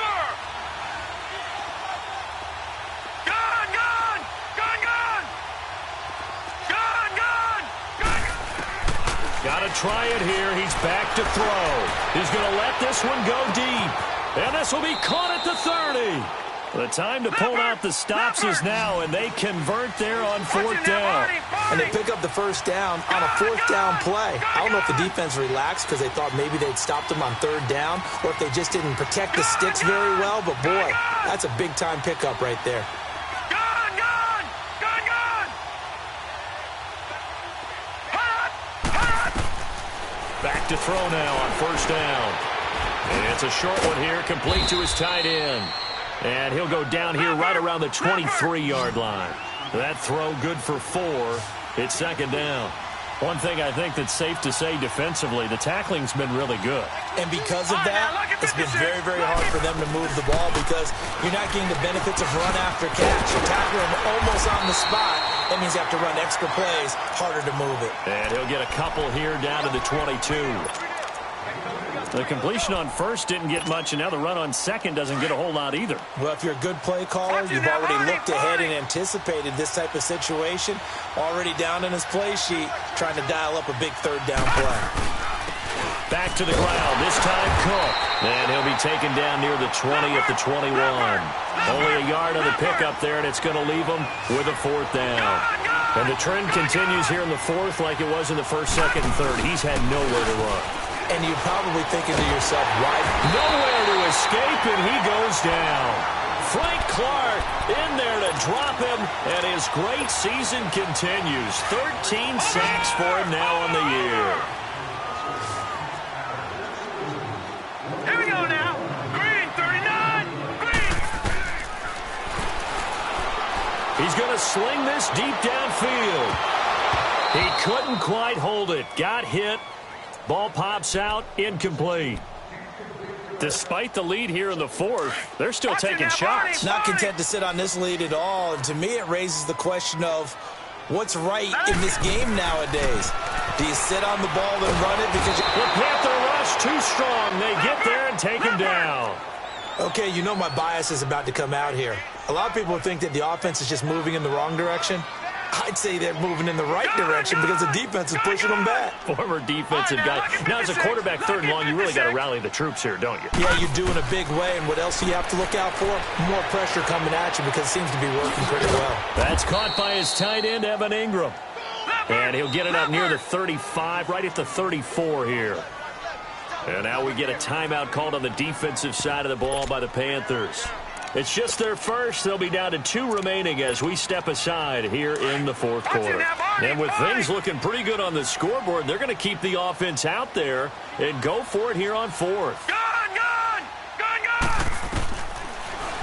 Speaker 1: Got to try it here. He's back to throw. He's going to let this one go deep. And this will be caught at the 30. The time to pull out the stops is now, and they convert there on 4th down.
Speaker 2: And they pick up the 1st down on a 4th down play. I don't know if the defense relaxed because they thought maybe they'd stopped them on 3rd down, or if they just didn't protect the sticks very well. But, boy, that's a big-time pickup right there.
Speaker 1: Back to throw now on 1st down. And it's a short one here, complete to his tight end. And he'll go down here right around the 23-yard line. That throw good for 4. It's 2nd down. One thing I think that's safe to say defensively, the tackling's been really good.
Speaker 2: And because of that, it's been very, very hard for them to move the ball because you're not getting the benefits of run after catch. You're tackling him almost on the spot. That means you have to run extra plays, harder to move it.
Speaker 1: And he'll get a couple here down to the 22. The completion on 1st didn't get much, and now the run on 2nd doesn't get a whole lot either.
Speaker 2: Well, if you're a good play caller, you've already looked ahead and anticipated this type of situation. Already down in his play sheet, trying to dial up a big 3rd down play.
Speaker 1: Back to the ground, this time Cook. And he'll be taken down near the 20 at the 21. Only a yard on the pickup there, and it's going to leave him with a 4th down. And the trend continues here in the fourth like it was in the first, second, and third. He's had nowhere to run.
Speaker 2: And you're probably thinking to yourself, why?
Speaker 1: Nowhere to escape, and he goes down. Frank Clark in there to drop him, and his great season continues. 13 sacks for him now on the year.
Speaker 3: Here we go now. Green, 39. Green.
Speaker 1: He's going to sling this deep downfield. He couldn't quite hold it. Got hit. Ball pops out. Incomplete. Despite the lead here in the fourth, they're still taking shots.
Speaker 2: Not content to sit on this lead at all. And to me, it raises the question of what's right in this game nowadays. Do you sit on the ball and run it? Because
Speaker 1: the Panther rush too strong. They get there and take him down.
Speaker 2: Okay, you know my bias is about to come out here. A lot of people think that the offense is just moving in the wrong direction. I'd say they're moving in the right direction because the defense is pushing them back.
Speaker 1: Former defensive guy. Now, as a quarterback, third and long, you really got to rally the troops here, don't you?
Speaker 2: Yeah, you do in a big way. And what else do you have to look out for? More pressure coming at you because it seems to be working pretty well.
Speaker 1: That's caught by his tight end, Evan Ingram. And he'll get it up near the 35, right at the 34 here. And now we get a timeout called on the defensive side of the ball by the Panthers. It's just their first. They'll be down to 2 remaining as we step aside here in the fourth quarter. And with things looking pretty good on the scoreboard, they're going to keep the offense out there and go for it here on fourth.
Speaker 3: Gun!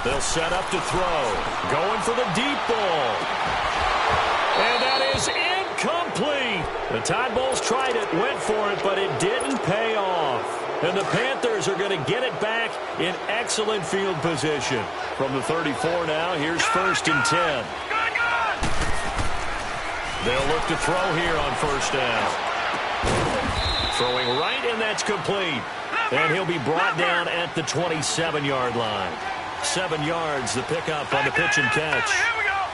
Speaker 1: They'll set up to throw. Going for the deep ball. And that is incomplete. The Tide Bulls tried it, went for it, but it didn't pay off. And the Panthers are going to get it back in excellent field position. From the 34 now, here's first and 10. They'll look to throw here on first down. Throwing right, and that's complete. And he'll be brought down at the 27-yard line. 7 yards, the pickup on the pitch and catch.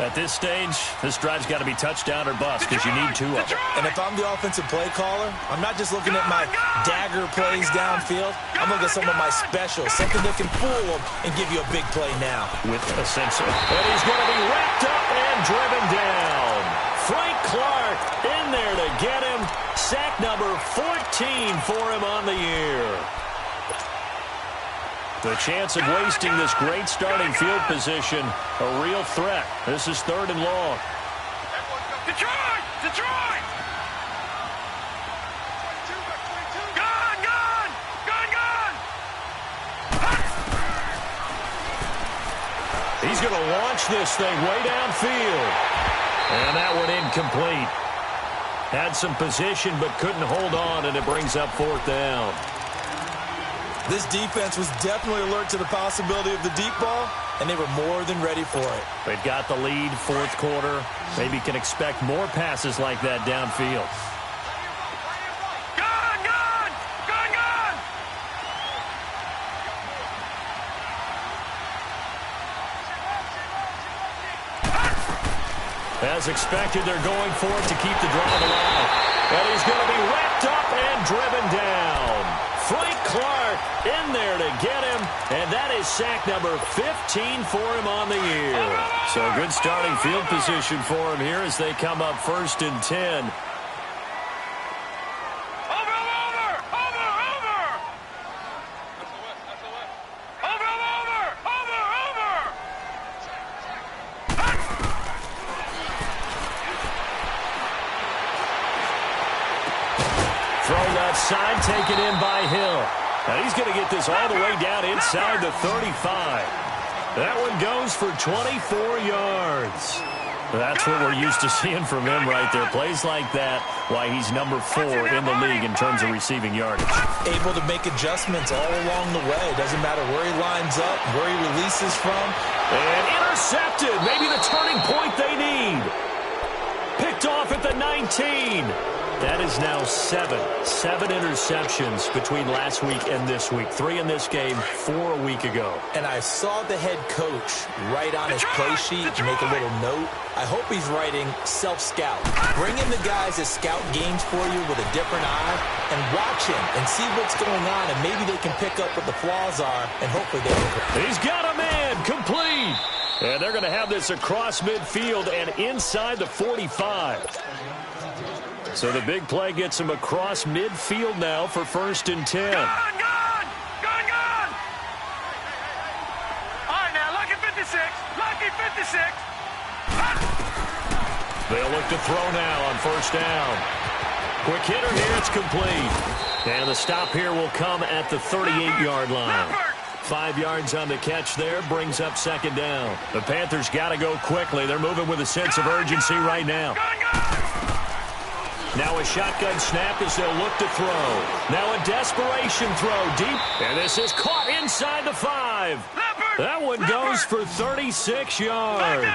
Speaker 1: At this stage, this drive's got to be touchdown or bust because you need 2 of them.
Speaker 2: And if I'm the offensive play caller, I'm not just looking at my dagger plays downfield. I'm looking at some of my specials, something that can fool them and give you a big play now.
Speaker 1: With a sense of... And he's going to be wrapped up and driven down. Frank Clark in there to get him. Sack number 14 for him on the year. The chance of wasting this great starting field position, a real threat. This is third and long.
Speaker 3: Detroit! Gun!
Speaker 1: He's going to launch this thing way downfield. And that one incomplete. Had some position but couldn't hold on, and it brings up fourth down.
Speaker 2: This defense was definitely alert to the possibility of the deep ball, and they were more than ready for it.
Speaker 1: They've got the lead, fourth quarter. Maybe can expect more passes like that downfield.
Speaker 3: Gun!
Speaker 1: As expected, they're going for it to keep the drive alive. And he's going to be wrapped up and driven down. Frank Clark in there to get him, and that is sack number 15 for him on the year. So a good starting field position for him here as they come up first and 10. Throw left side, taken in by Hill. And he's going to get this all the way down inside the 35. That one goes for 24 yards. That's what we're used to seeing from him right there. Plays like that, why he's number 4 in the league in terms of receiving yardage.
Speaker 2: Able to make adjustments all along the way. Doesn't matter where he lines up, where he releases from.
Speaker 1: And intercepted. Maybe the turning point they need. Picked off at the 19. That is now 7 interceptions between last week and this week. 3 in this game, 4 a week ago.
Speaker 2: And I saw the head coach write on his play sheet and make a little note. I hope he's writing self-scout. Bring in the guys that scout games for you with a different eye and watch him and see what's going on, and maybe they can pick up what the flaws are, and hopefully they can.
Speaker 1: He's got a man, complete. And they're going to have this across midfield and inside the 45. So the big play gets him across midfield now for 1st and 10.
Speaker 3: Gone! All right, now, lucky 56. Lucky 56.
Speaker 1: They'll look to throw now on 1st down. Quick hitter here, it's complete. And the stop here will come at the 38-yard line. 5 yards on the catch there, brings up 2nd down. The Panthers got to go quickly. They're moving with a sense of urgency right now. Now a shotgun snap as they'll look to throw. Now a desperation throw deep. And this is caught inside the 5. That one goes for 36 yards.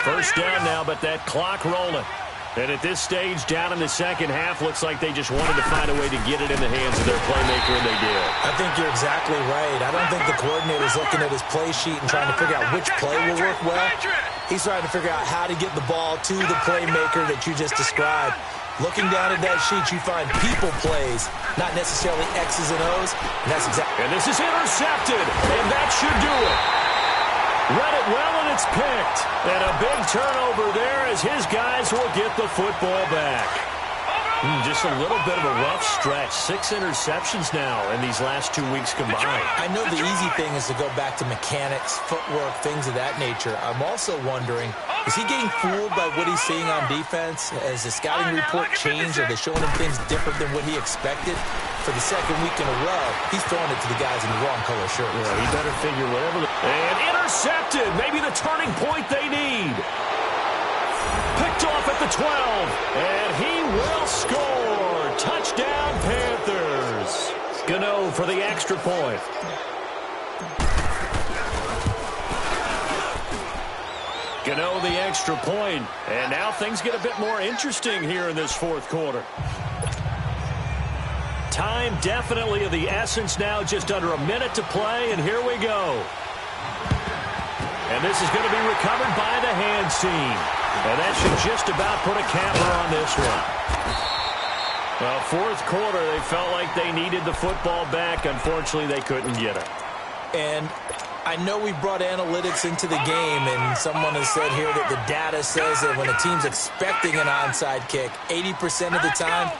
Speaker 1: 1st down now, but that clock rolling. And at this stage, down in the 2nd half, looks like they just wanted to find a way to get it in the hands of their playmaker, and they did.
Speaker 2: I think you're exactly right. I don't think the coordinator's looking at his play sheet and trying to figure out which play will work well. He's trying to figure out how to get the ball to the playmaker that you just described. Looking down at that sheet, you find people plays, not necessarily X's and O's. And that's exactly.
Speaker 1: And this is intercepted, and that should do it. Read it well, and it's picked. And a big turnover there as his guys will get the football back. Just a little bit of a rough stretch. 6 interceptions now in these last 2 weeks combined.
Speaker 2: I know the easy thing is to go back to mechanics, footwork, things of that nature. I'm also wondering, is he getting fooled by what he's seeing on defense? Has the scouting report changed? Are they showing him things different than what he expected? For the 2nd week in a row, he's throwing it to the guys in the wrong color shirts.
Speaker 1: Yeah, he better figure whatever. And intercepted. Maybe the turning point they need. Picked off at the 12. And he will score. Touchdown, Panthers. Gano for the extra point. Gano the extra point. And now things get a bit more interesting here in this 4th quarter. Time definitely of the essence now, just under a minute to play, and here we go. And this is going to be recovered by the hands team. And that should just about put a capper on this one. Well, 4th quarter, they felt like they needed the football back. Unfortunately, they couldn't get it.
Speaker 2: And I know we brought analytics into the game, and someone has said here that the data says that when a team's expecting an onside kick, 80% of the time,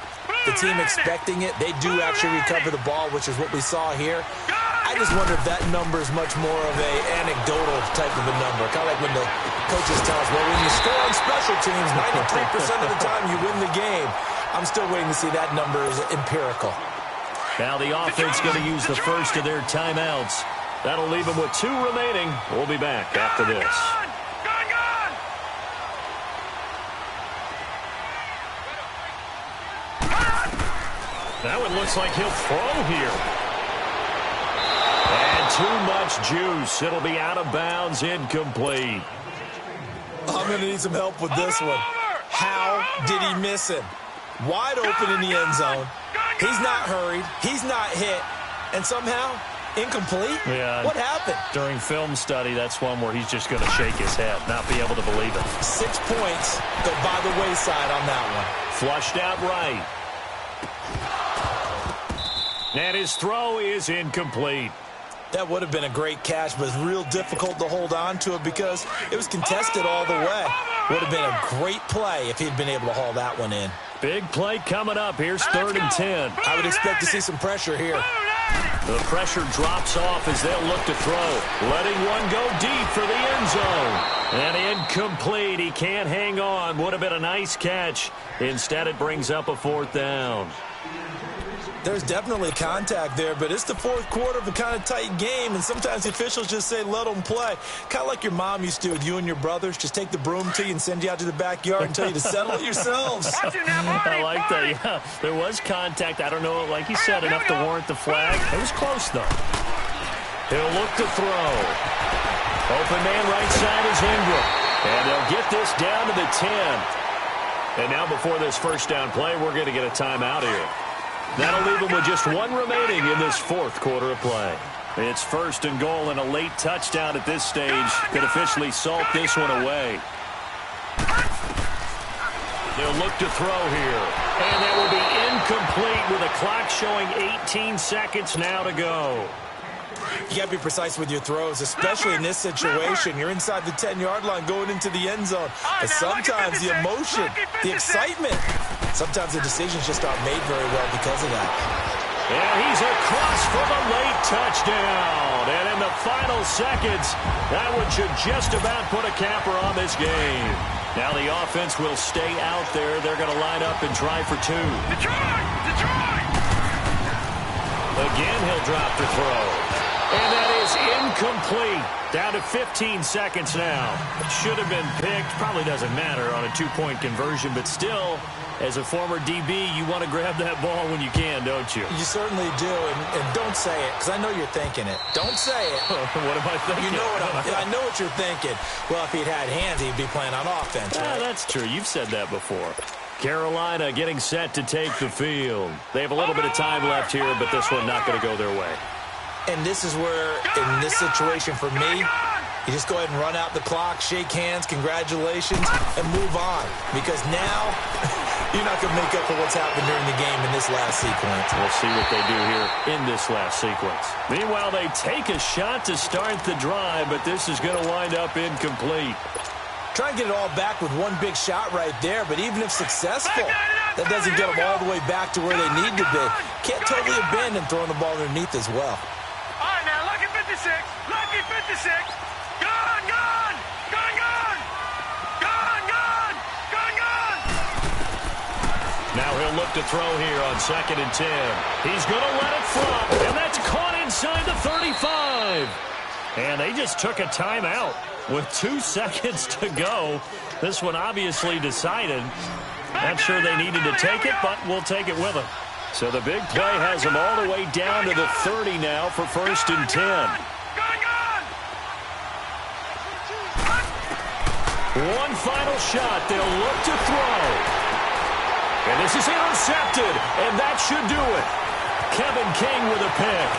Speaker 2: the team expecting it, they do actually recover the ball, which is what we saw here. I just wonder if that number is much more of a anecdotal type of a number. Kind of like when the coaches tell us, well, when you score on special teams, 93% of the time you win the game. I'm still waiting to see that number is empirical.
Speaker 1: Now the offense going to use the first of their timeouts. That'll leave them with 2 remaining. We'll be back after this. That one looks like he'll throw here. And too much juice. It'll be out of bounds, incomplete.
Speaker 2: I'm going to need some help with this one. How did he miss him? Wide open in the end zone. He's not hurried. He's not hit. And somehow, incomplete?
Speaker 1: Yeah.
Speaker 2: What happened?
Speaker 1: During film study, that's one where he's just going to shake his head, not be able to believe it.
Speaker 2: 6 points go by the wayside on that one.
Speaker 1: Flushed out right. And his throw is incomplete.
Speaker 2: That would have been a great catch, but it's real difficult to hold on to it because it was contested all the way. Would have been a great play if he'd been able to haul that one in.
Speaker 1: Big play coming up. Here's 3rd and 10.
Speaker 2: I would expect to see some pressure here.
Speaker 1: The pressure drops off as they'll look to throw. Letting one go deep for the end zone. And incomplete. He can't hang on. Would have been a nice catch. Instead, it brings up a 4th down.
Speaker 2: There's definitely contact there, but it's the 4th quarter of a kind of tight game, and sometimes the officials just say, let them play. Kind of like your mom used to with you and your brothers. Just take the broom to you and send you out to the backyard and tell you to settle it yourselves.
Speaker 1: I like that, yeah. There was contact. I don't know, like you said, enough to warrant the flag. It was close, though. He'll look to throw. Open man right side is Ingram. And they'll get this down to the 10. And now before this 1st down play, we're going to get a timeout here. That'll leave them with just 1 remaining in this 4th quarter of play. It's 1st and goal, and a late touchdown at this stage could officially salt this one away. They'll look to throw here. And that will be incomplete with a clock showing 18 seconds now to go.
Speaker 2: You got to be precise with your throws, especially in this situation. You're inside the 10-yard line going into the end zone. But sometimes the emotion, the excitement, sometimes the decisions just aren't made very well because of that.
Speaker 1: And he's across for the late touchdown. And in the final seconds, that one should just about put a capper on this game. Now the offense will stay out there. They're going to line up and try for two.
Speaker 3: Detroit! Detroit!
Speaker 1: Again, he'll drop the throw. And that is incomplete. Down to 15 seconds now. Should have been picked. Probably doesn't matter on a two-point conversion, but still, as a former DB, you want to grab that ball when you can, don't you?
Speaker 2: You certainly do, and don't say it, because I know you're thinking it. Don't say it.
Speaker 1: What am I thinking?
Speaker 2: You know I know what you're thinking. Well, if he'd had hands, he'd be playing on offense, right?
Speaker 1: That's true. You've said that before. Carolina getting set to take the field. They have a little bit of time left here, but this one not going to go their way.
Speaker 2: And this is where, in this situation for me, you just go ahead and run out the clock, shake hands, congratulations, and move on. Because now, you're not going to make up for what's happened during the game in this last sequence.
Speaker 1: We'll see what they do here in this last sequence. Meanwhile, they take a shot to start the drive, but this is going to wind up incomplete.
Speaker 2: Try and get it all back with one big shot right there, but even if successful, that doesn't get them all the way back to where they need to be. Can't totally abandon throwing the ball underneath as well.
Speaker 3: All right, now, lucky 56. Lucky 56. Gone, gone. Gone, gone. Gone, gone. Gone, gone.
Speaker 1: Now he'll look to throw here on 2nd and 10. He's going to let it fly, and that's caught inside the 35. And they just took a timeout with 2 seconds to go. This one obviously decided. Not sure they needed to take it, but we'll take it with them. So the big play has them all the way down to the 30 now for 1st and 10. One final shot. They'll look to throw. And this is intercepted, and that should do it. Kevin King with a pick.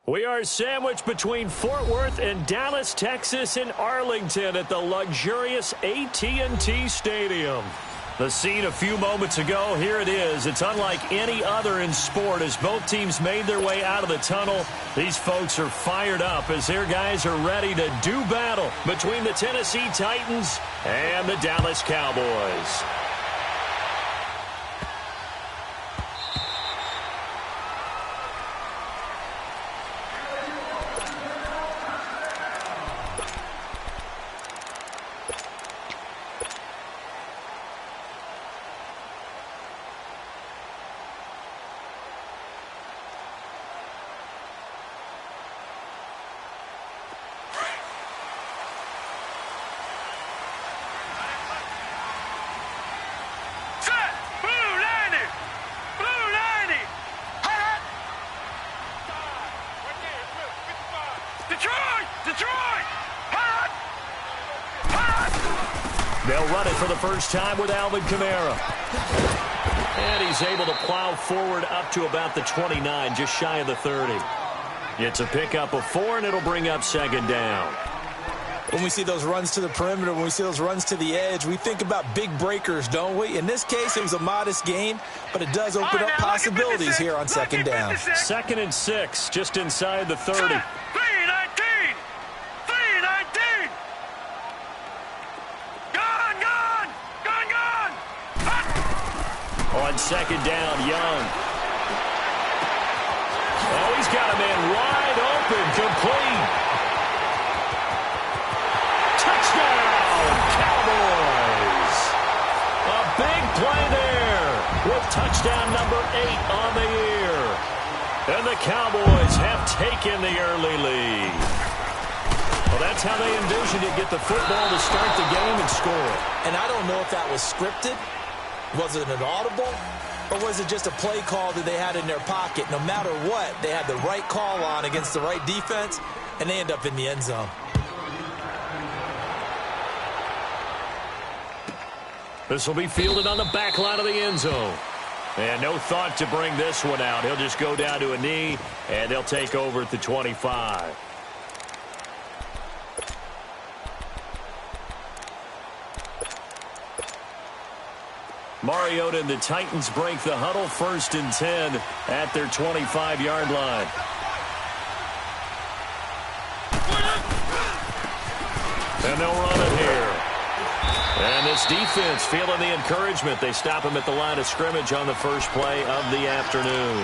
Speaker 1: We are sandwiched between Fort Worth and Dallas, Texas, and Arlington at the luxurious AT&T Stadium. The scene a few moments ago, here it is. It's unlike any other in sport as both teams made their way out of the tunnel. These folks are fired up as their guys are ready to do battle between the Tennessee Titans and the Dallas Cowboys. They'll run it for the first time with Alvin Kamara. And he's able to plow forward up to about the 29, just shy of the 30. It's a pickup of 4, and it'll bring up second down.
Speaker 2: When we see those runs to the perimeter, when we see those runs to the edge, we think about big breakers, don't we? In this case, it was a modest gain, but it does open up possibilities here on second down.
Speaker 1: 2nd and 6, just inside the 30. On second down, Young. Oh, he's got a man wide open, complete. Touchdown, Cowboys. A big play there with touchdown number 8 on the year. And the Cowboys have taken the early lead. Well, that's how they envisioned it, get the football to start the game and score.
Speaker 2: And I don't know if that was scripted. Was it an audible, or was it just a play call that they had in their pocket? No matter what, they had the right call on against the right defense, and they end up in the end zone.
Speaker 1: This will be fielded on the back line of the end zone. And no thought to bring this one out. He'll just go down to a knee, and they'll take over at the 25. Mariota and the Titans break the huddle, 1st and 10 at their 25-yard line. And they'll run it here. And this defense feeling the encouragement. They stop him at the line of scrimmage on the first play of the afternoon.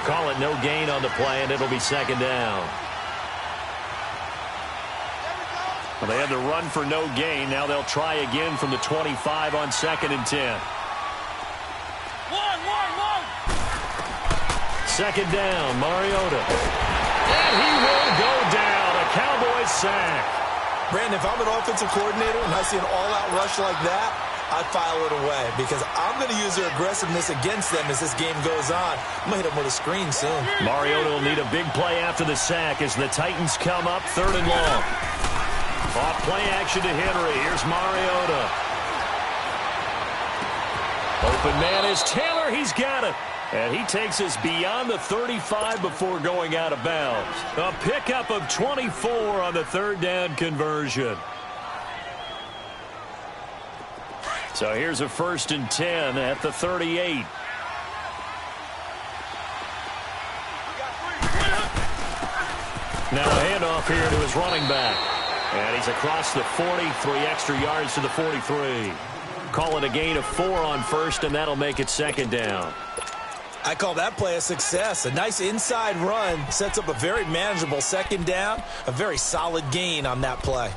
Speaker 1: Call it no gain on the play, and it'll be second down. Well, they had the run for no gain. Now they'll try again from the 25 on 2nd and 10. Second down, Mariota. And he will go down. A Cowboys sack.
Speaker 2: Brandon, if I'm an offensive coordinator and I see an all-out rush like that, I file it away because I'm going to use their aggressiveness against them as this game goes on. I'm going to hit them with a screen soon.
Speaker 1: Mariota will need a big play after the sack as the Titans come up 3rd and long. Off play action to Henry. Here's Mariota. Open man is Taylor. He's got it. And he takes us beyond the 35 before going out of bounds. A pickup of 24 on the 3rd down conversion. So here's a 1st and 10 at the 38. Now a handoff here to his running back. And he's across the 40, 3 extra yards to the 43. Call it a gain of 4 on 1st, and that'll make it 2nd down.
Speaker 2: I call that play a success. A nice inside run sets up a very manageable 2nd down, a very solid gain on that play.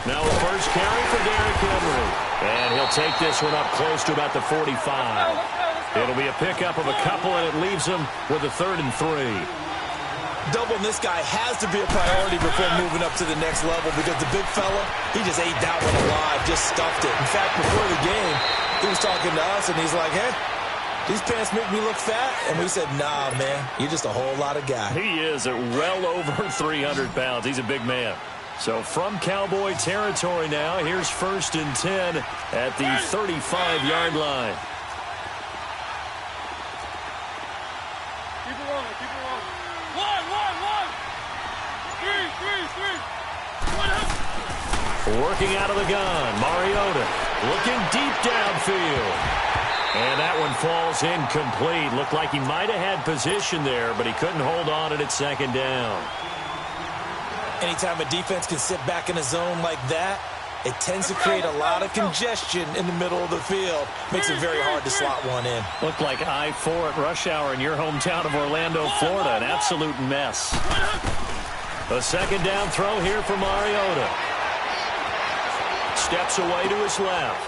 Speaker 1: Now a first carry for Derrick Henry. And he'll take this one up close to about the 45. It'll be a pickup of a couple, and it leaves him with a 3rd and 3.
Speaker 2: Doubling this guy has to be a priority before moving up to the next level because the big fella, he just ate that one alive, just stuffed it. In fact, before the game, he was talking to us, and he's like, hey, these pants make me look fat. And we said, nah, man, you're just a whole lot of guy.
Speaker 1: He is at well over 300 pounds. He's a big man. So from Cowboy territory now, here's 1st and 10 at the 35-yard line.
Speaker 3: Keep it rolling, keep it rolling. One. 3.
Speaker 1: Working out of the gun, Mariota looking deep downfield. And that one falls incomplete. Looked like he might have had position there, but he couldn't hold on at 2nd down.
Speaker 2: Anytime a defense can sit back in a zone like that, it tends to create a lot of congestion in the middle of the field. Makes it very hard to slot one in.
Speaker 1: Looked like I-4 at rush hour in your hometown of Orlando, Florida. An absolute mess. A 2nd down throw here for Mariota. Steps away to his left.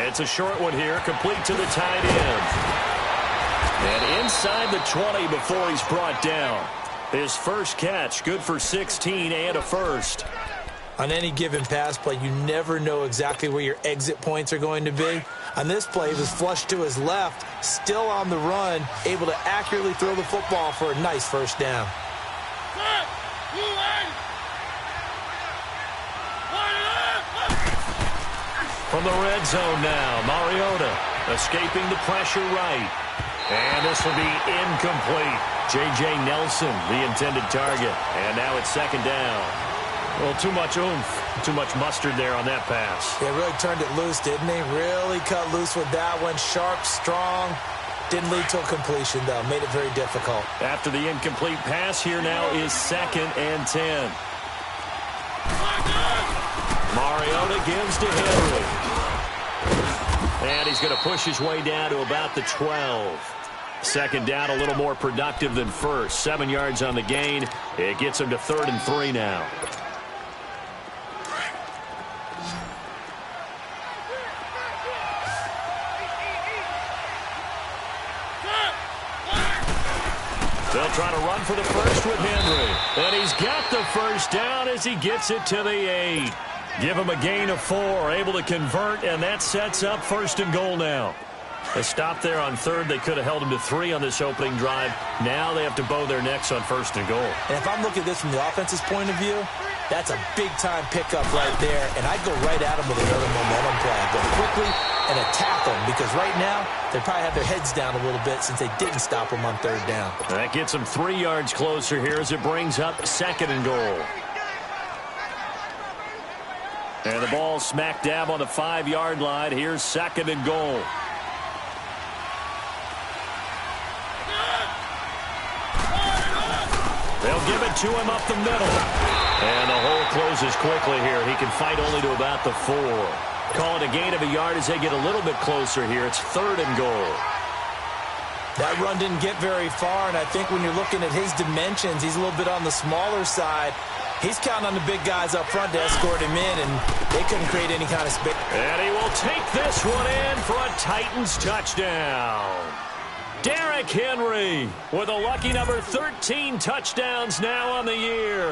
Speaker 1: It's a short one here, complete to the tight end. And inside the 20 before he's brought down. His first catch, good for 16 and a first.
Speaker 2: On any given pass play, you never know exactly where your exit points are going to be. On this play, he was flushed to his left, still on the run, able to accurately throw the football for a nice first down.
Speaker 1: From the red zone now, Mariota escaping the pressure right. And this will be incomplete. J.J. Nelson, the intended target. And now it's 2nd down. Well, too much oomph, too much mustard there on that pass.
Speaker 2: Yeah, really turned it loose, didn't he? Really cut loose with that one. Sharp, strong. Didn't lead to a completion, though. Made it very difficult.
Speaker 1: After the incomplete pass, here now is 2nd and 10. Mariota gives to Henry. And he's going to push his way down to about the 12. 2nd down, a little more productive than first. 7 yards on the gain. It gets him to 3rd and 3 now. They'll try to run for the first with Henry. And he's got the first down as he gets it to the 8. Give him a gain of 4, able to convert, and that sets up 1st and goal now. A stop there on 3rd. They could have held him to 3 on this opening drive. Now they have to bow their necks on 1st and goal.
Speaker 2: And if I'm looking at this from the offense's point of view, that's a big-time pickup right there. And I'd go right at him with another momentum play. I'd go quickly and attack them because right now they probably have their heads down a little bit since they didn't stop them on 3rd down.
Speaker 1: That gets them 3 yards closer here as it brings up 2nd and goal. And the ball smack dab on the 5-yard line. Here's 2nd and goal. They'll give it to him up the middle. And the hole closes quickly here. He can fight only to about the 4. Call it a gain of a yard as they get a little bit closer here. It's 3rd and goal.
Speaker 2: That run didn't get very far, and I think when you're looking at his dimensions, he's a little bit on the smaller side. He's counting on the big guys up front to escort him in, and they couldn't create any kind of space. And
Speaker 1: he will take this one in for a Titans touchdown. Derrick Henry with a lucky number 13 touchdowns now on the year.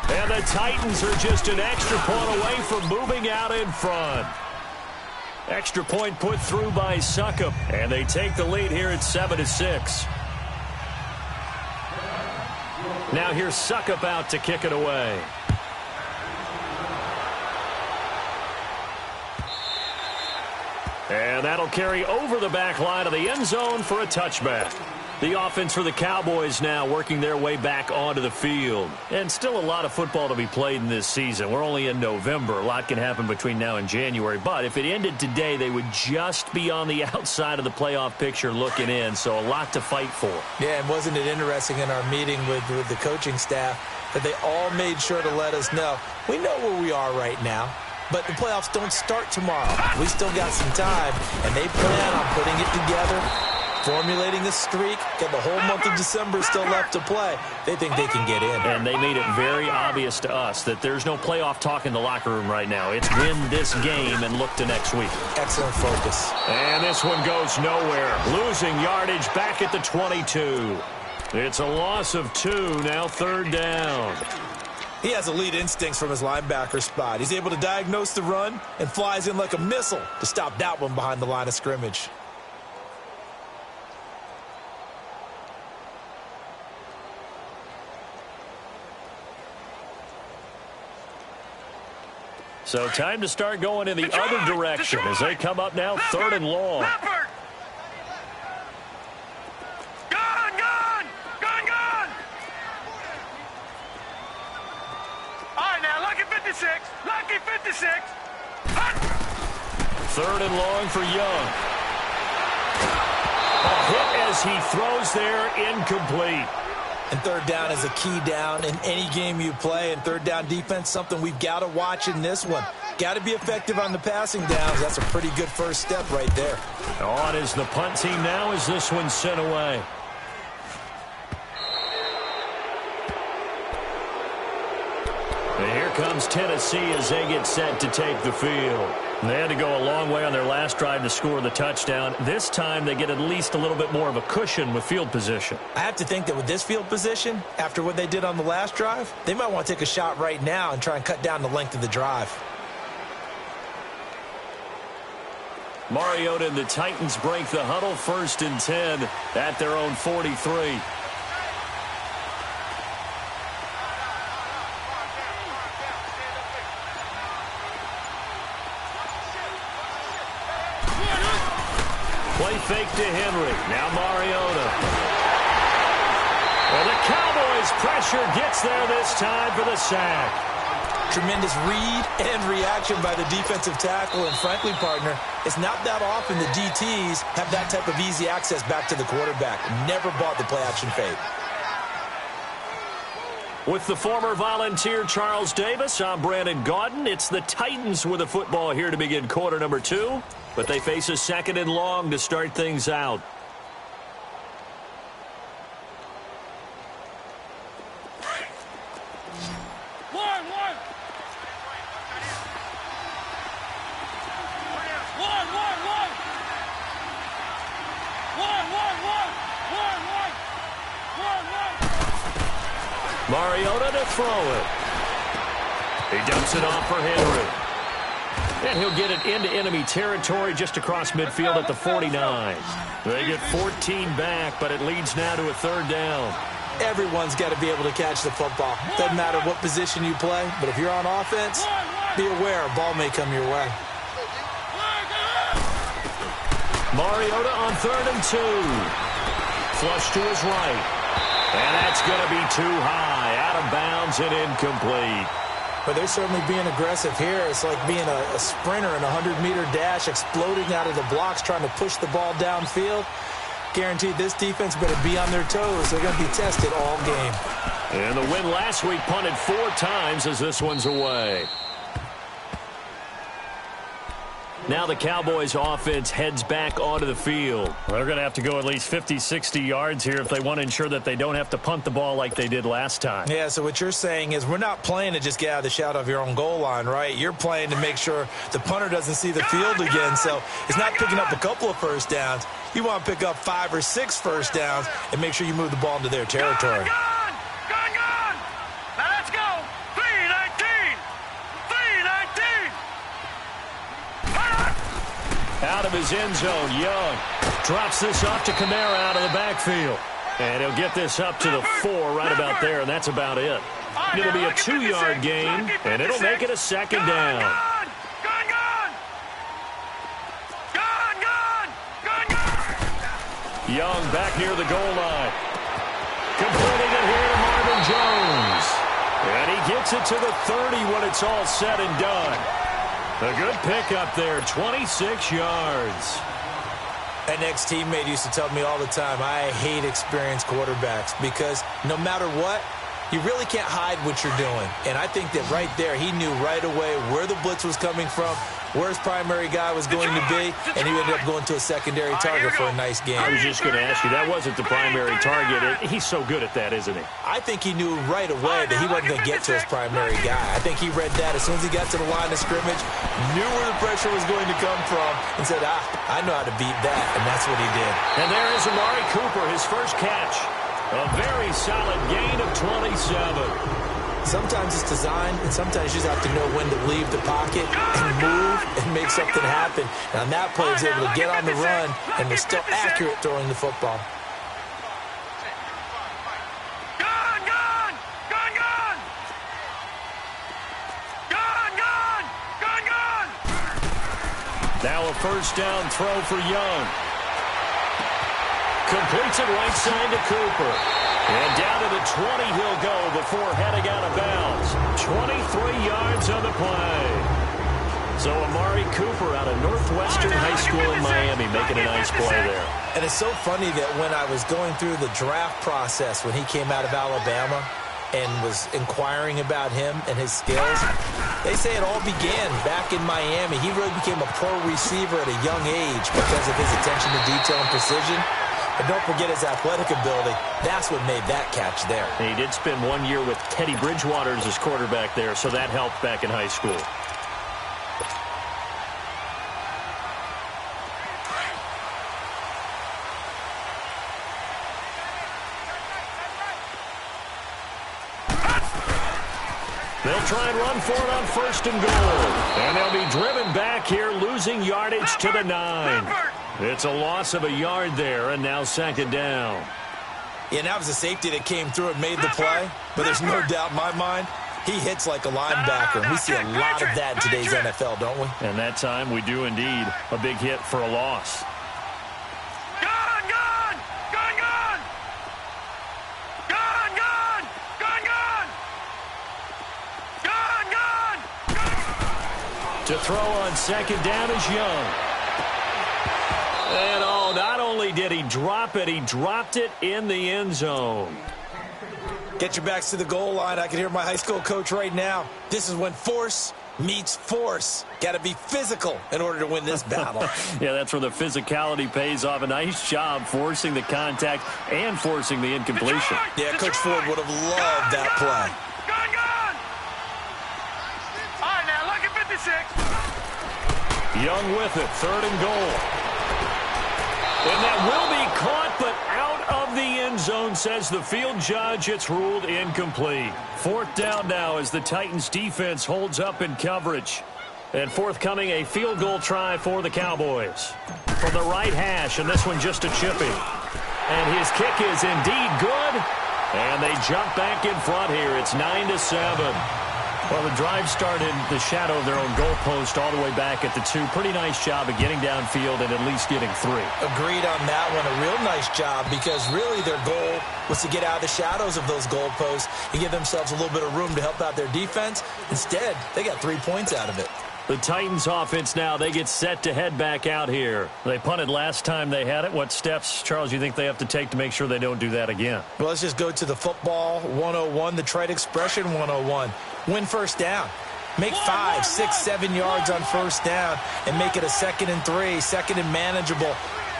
Speaker 1: And the Titans are just an extra point away from moving out in front. Extra point put through by Succop, and they take the lead here at 7-6. Now here's Succop out to kick it away. And that'll carry over the back line of the end zone for a touchback. The offense for the Cowboys now working their way back onto the field. And still a lot of football to be played in this season. We're only in November. A lot can happen between now and January. But if it ended today, they would just be on the outside of the playoff picture looking in. So a lot to fight for.
Speaker 2: Yeah, and wasn't it interesting in our meeting with the coaching staff that they all made sure to let us know, we know where we are right now. But the playoffs don't start tomorrow. We still got some time, and they plan on putting it together, formulating a streak, got the whole month of December still left to play. They think they can get in.
Speaker 1: And they made it very obvious to us that there's no playoff talk in the locker room right now. It's win this game and look to next week.
Speaker 2: Excellent focus.
Speaker 1: And this one goes nowhere. Losing yardage back at the 22. It's a loss of 2, now 3rd down.
Speaker 2: He has elite instincts from his linebacker spot. He's able to diagnose the run and flies in like a missile to stop that one behind the line of scrimmage.
Speaker 1: So time to start going in the other direction as they come up now, third and long.
Speaker 3: Leopard. Gone. All right, now, lucky 56. Lucky 56.
Speaker 1: Third and long for Young. A hit as he throws there, incomplete.
Speaker 2: And third down is a key down in any game you play. And third down defense, something we've got to watch in this one. Got to be effective on the passing downs. That's a pretty good first step right there.
Speaker 1: On is the punt team now as this one's sent away. And here comes Tennessee as they get set to take the field. They had to go a long way on their last drive to score the touchdown. This time they get at least a little bit more of a cushion with field position.
Speaker 2: I have to think that with this field position, after what they did on the last drive, they might want to take a shot right now and try and cut down the length of the drive.
Speaker 1: Mariota and the Titans break the huddle, 1st and 10 at their own 43. Play fake to Henry. Now Mariota. Well, the Cowboys' pressure gets there this time for the sack.
Speaker 2: Tremendous read and reaction by the defensive tackle. And frankly, partner, it's not that often the DTs have that type of easy access back to the quarterback. Never bought the play-action fake.
Speaker 1: With the former Volunteer Charles Davis, I'm Brandon Gaudin. It's the Titans with the football here to begin quarter number 2. But they face a 2nd and long to start things out. Mariota to throw it. He dumps it off for Henry. And he'll get it into enemy territory just across midfield at the 49. They get 14 back, but it leads now to a 3rd down.
Speaker 2: Everyone's got to be able to catch the football. Doesn't matter what position you play, but if you're on offense, be aware a ball may come your way.
Speaker 1: Mariota on 3rd and 2. Flush to his right. And that's going to be too high. Out of bounds and incomplete.
Speaker 2: But they're certainly being aggressive here. It's like being a sprinter in a 100-meter dash, exploding out of the blocks, trying to push the ball downfield. Guaranteed this defense better be on their toes. They're going to be tested all game.
Speaker 1: And the win last week punted 4 times as this one's away. Now the Cowboys offense heads back onto the field. They're going to have to go at least 50, 60 yards here if they want to ensure that they don't have to punt the ball like they did last time.
Speaker 2: Yeah, so what you're saying is we're not playing to just get out of the shadow of your own goal line, right? You're playing to make sure the punter doesn't see the field again. So it's not picking up a couple of first downs. You want to pick up 5 or 6 first downs and make sure you move the ball into their territory.
Speaker 3: Now let's go. 3-19. 3-19.
Speaker 1: Out of his end zone, Young drops this off to Kamara out of the backfield. And he'll get this up to the 4 right about there, and that's about it. It'll be a 2-yard gain, and it'll make it a 2nd down. Young back near the goal line. Completing it here to Marvin Jones. And he gets it to the 30 when it's all said and done. A good pickup there, 26 yards.
Speaker 2: An ex-teammate used to tell me all the time, I hate experienced quarterbacks because no matter what, you really can't hide what you're doing. And I think that right there, he knew right away where the blitz was coming from, where his primary guy was going to be, and he ended up going to a secondary target for a nice game.
Speaker 1: I was just going to ask you, that wasn't the primary target. He's so good at that, isn't he?
Speaker 2: I think he knew right away that he wasn't going to get to his primary guy. I think he read that as soon as he got to the line of scrimmage, knew where the pressure was going to come from, and said, I know how to beat that, and that's what he did.
Speaker 1: And there is Amari Cooper, his first catch. A very solid gain of 27.
Speaker 2: Sometimes it's designed, and sometimes you just have to know when to leave the pocket and move and make something happen. And on that play, he was able to get on the run and was still accurate throwing the football.
Speaker 1: Now a first down throw for Young. Completes it right side to Cooper. And down to the 20 he'll go before heading out of bounds. 23 yards on the play. So Amari Cooper out of Northwestern High School in Miami making a nice play there.
Speaker 2: And it's so funny that when I was going through the draft process when he came out of Alabama and was inquiring about him and his skills, they say it all began back in Miami. He really became a pro receiver at a young age because of his attention to detail and precision. And don't forget his athletic ability. That's what made that catch there.
Speaker 1: And he did spend 1 year with Teddy Bridgewater as his quarterback there, so that helped back in high school. They'll try and run for it on first and goal. And they'll be driven back here, losing yardage to the 9. It's a loss of a yard there, and now second down.
Speaker 2: Yeah, and that was a safety that came through and made the play. But there's no doubt in my mind, he hits like a linebacker. And we see a lot of that in today's NFL, don't we?
Speaker 1: And that time we do indeed. A big hit for a loss. To throw on second down is Young. And not only did he drop it, he dropped it in the end zone.
Speaker 2: Get your backs to the goal line. I can hear my high school coach right now. This is when force meets force. Got to be physical in order to win this battle.
Speaker 1: Yeah, that's where the physicality pays off. A nice job forcing the contact and forcing the incompletion.
Speaker 2: Yeah, Coach Ford would have loved that play.
Speaker 1: Young with it, third and goal. And that will be caught, but out of the end zone, says the field judge. It's ruled incomplete. Fourth down now as the Titans defense holds up in coverage. And forthcoming, a field goal try for the Cowboys. From the right hash, and this one just a chipping. And his kick is indeed good. And they jump back in front here. It's 9-7. Well, the drive started the shadow of their own goalpost all the way back at the 2. Pretty nice job of getting downfield and at least getting 3.
Speaker 2: Agreed on that one. A real nice job because really their goal was to get out of the shadows of those goalposts and give themselves a little bit of room to help out their defense. Instead, they got 3 points out of it.
Speaker 1: The Titans offense now, they get set to head back out here. They punted last time they had it. What steps, Charles, you think they have to take to make sure they don't do that again?
Speaker 2: Well, let's just go to the football 101, the trite expression 101. Win first down. Make 5, 6, 7 yards on first down and make it a 2nd and 3, 2nd and manageable.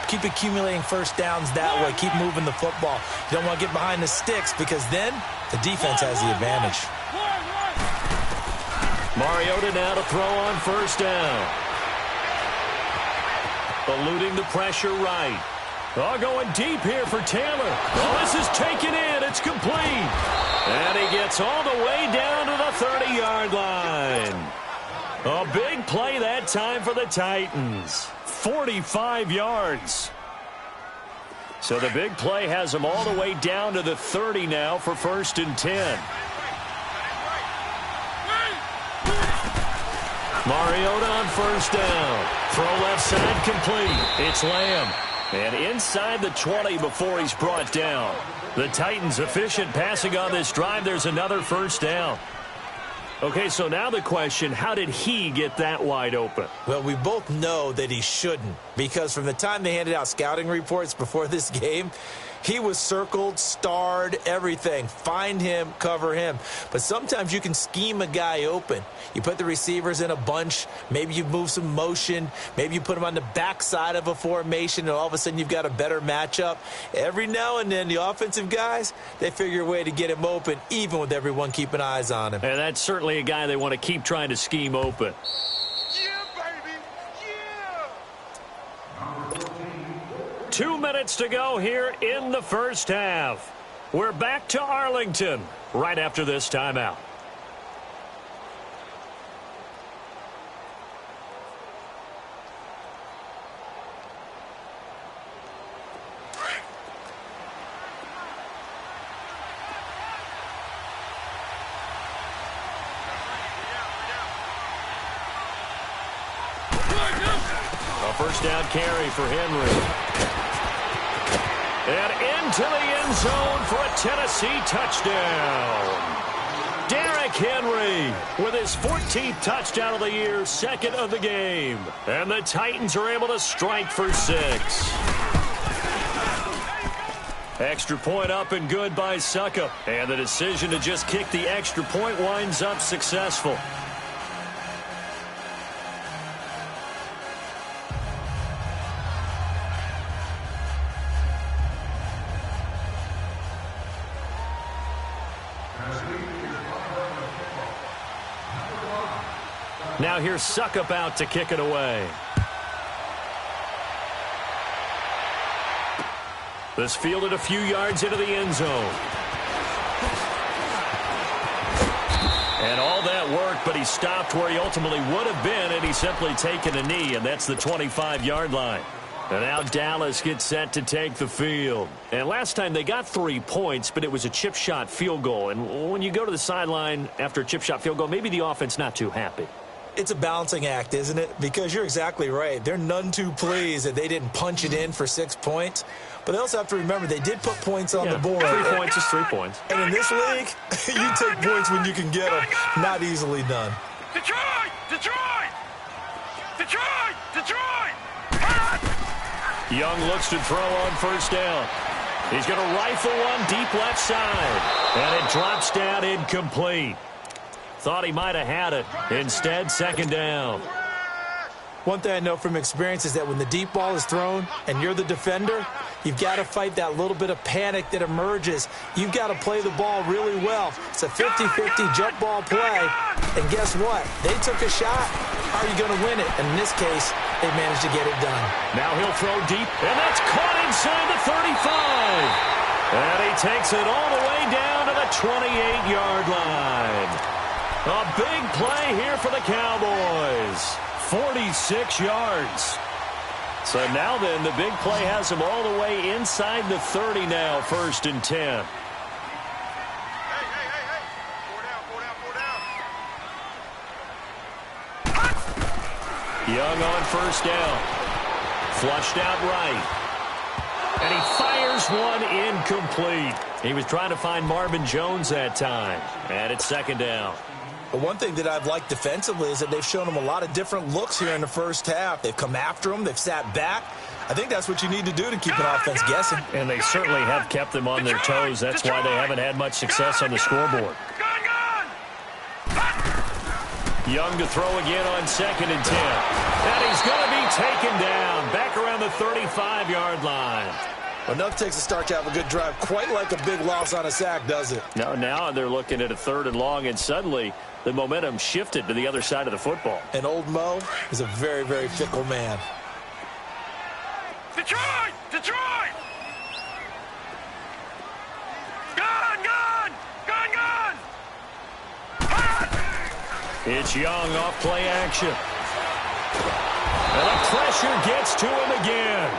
Speaker 2: Keep accumulating first downs that way. Keep moving the football. You don't want to get behind the sticks because then the defense has the advantage.
Speaker 1: Mariota now to throw on first down. Eluding the pressure right. Going deep here for Taylor. This is taken in. It's complete. And he gets all the way down to the 30-yard line. A big play that time for the Titans. 45 yards. So the big play has them all the way down to the 30 now for 1st and 10. Mariota on first down. Throw left side complete. It's Lamb. And inside the 20 before he's brought down. The Titans efficient passing on this drive. There's another first down. Okay, so now the question, how did he get that wide open?
Speaker 2: Well, we both know that he shouldn't because from the time they handed out scouting reports before this game, he was circled, starred, everything. Find him, cover him. But sometimes you can scheme a guy open. You put the receivers in a bunch. Maybe you move some motion. Maybe you put them on the backside of a formation, and all of a sudden you've got a better matchup. Every now and then, the offensive guys, they figure a way to get him open, even with everyone keeping eyes on him.
Speaker 1: And that's certainly a guy they want to keep trying to scheme open.
Speaker 3: Yeah, baby. Yeah.
Speaker 1: 2 minutes to go here in the first half. We're back to Arlington right after this timeout. first down carry for Henry. And into the end zone for a Tennessee touchdown. Derrick Henry with his 14th touchdown of the year, second of the game. And the Titans are able to strike for 6. Extra point up and good by Suckup. And the decision to just kick the extra point winds up successful. Now here's Suckup out to kick it away. This fielded a few yards into the end zone. And all that work, but he stopped where he ultimately would have been, and he's simply taken a knee, and that's the 25-yard line. And now Dallas gets set to take the field. And last time they got 3 points, but it was a chip shot field goal. And when you go to the sideline after a chip shot field goal, maybe the offense not too happy.
Speaker 2: It's a balancing act, isn't it? Because you're exactly right. They're none too pleased that they didn't punch it in for 6 points. But they also have to remember they did put points on the board.
Speaker 1: 3 points is 3 points.
Speaker 2: And in this league, you take points when you can get them. Not easily done.
Speaker 3: Detroit! Detroit! Detroit! Detroit!
Speaker 1: Young looks to throw on first down. He's going to rifle one deep left side. And it drops down incomplete. Thought he might have had it. Instead, second down.
Speaker 2: One thing I know from experience is that when the deep ball is thrown and you're the defender, you've got to fight that little bit of panic that emerges. You've got to play the ball really well. It's a 50-50 jump ball play. And guess what? They took a shot. How are you going to win it? And in this case, they managed to get it done.
Speaker 1: Now he'll throw deep, and that's caught inside the 35. And he takes it all the way down to the 28-yard line. A big play here for the Cowboys. 46 yards. So now then, the big play has them all the way inside the 30 now, 1st and 10.
Speaker 3: Hey. 4 down.
Speaker 1: Young on first down. Flushed out right. And he fires one incomplete. He was trying to find Marvin Jones that time. And it's second down.
Speaker 2: But one thing that I've liked defensively is that they've shown him a lot of different looks here in the first half. They've come after him. They've sat back. I think that's what you need to do to keep an offense guessing.
Speaker 1: And they certainly have kept them on their toes. That's why they haven't had much success on the scoreboard. Young to throw again on 2nd and 10. And he's going to be taken down back around the 35-yard line.
Speaker 2: Enough takes a start to have a good drive. Quite like a big loss on a sack, does it?
Speaker 1: No, now they're looking at a 3rd and long, and suddenly the momentum shifted to the other side of the football.
Speaker 2: And old Mo is a very, very fickle man.
Speaker 3: Detroit! Detroit! Gone!
Speaker 1: It's Young off play action. And the pressure gets to him again.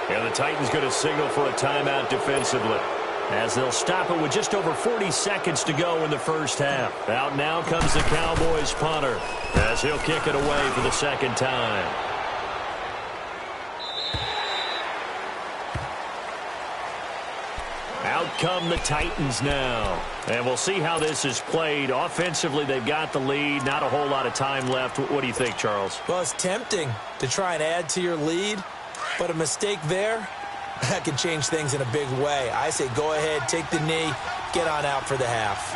Speaker 1: And the Titans going to signal for a timeout defensively, as they'll stop it with just over 40 seconds to go in the first half. Out now comes the Cowboys punter, as he'll kick it away for the 2nd time. Out come the Titans now. And we'll see how this is played. Offensively, they've got the lead. Not a whole lot of time left. What do you think, Charles?
Speaker 2: Well, it's tempting to try and add to your lead, but a mistake there, that can change things in a big way. I say go ahead, take the knee, get on out for the half.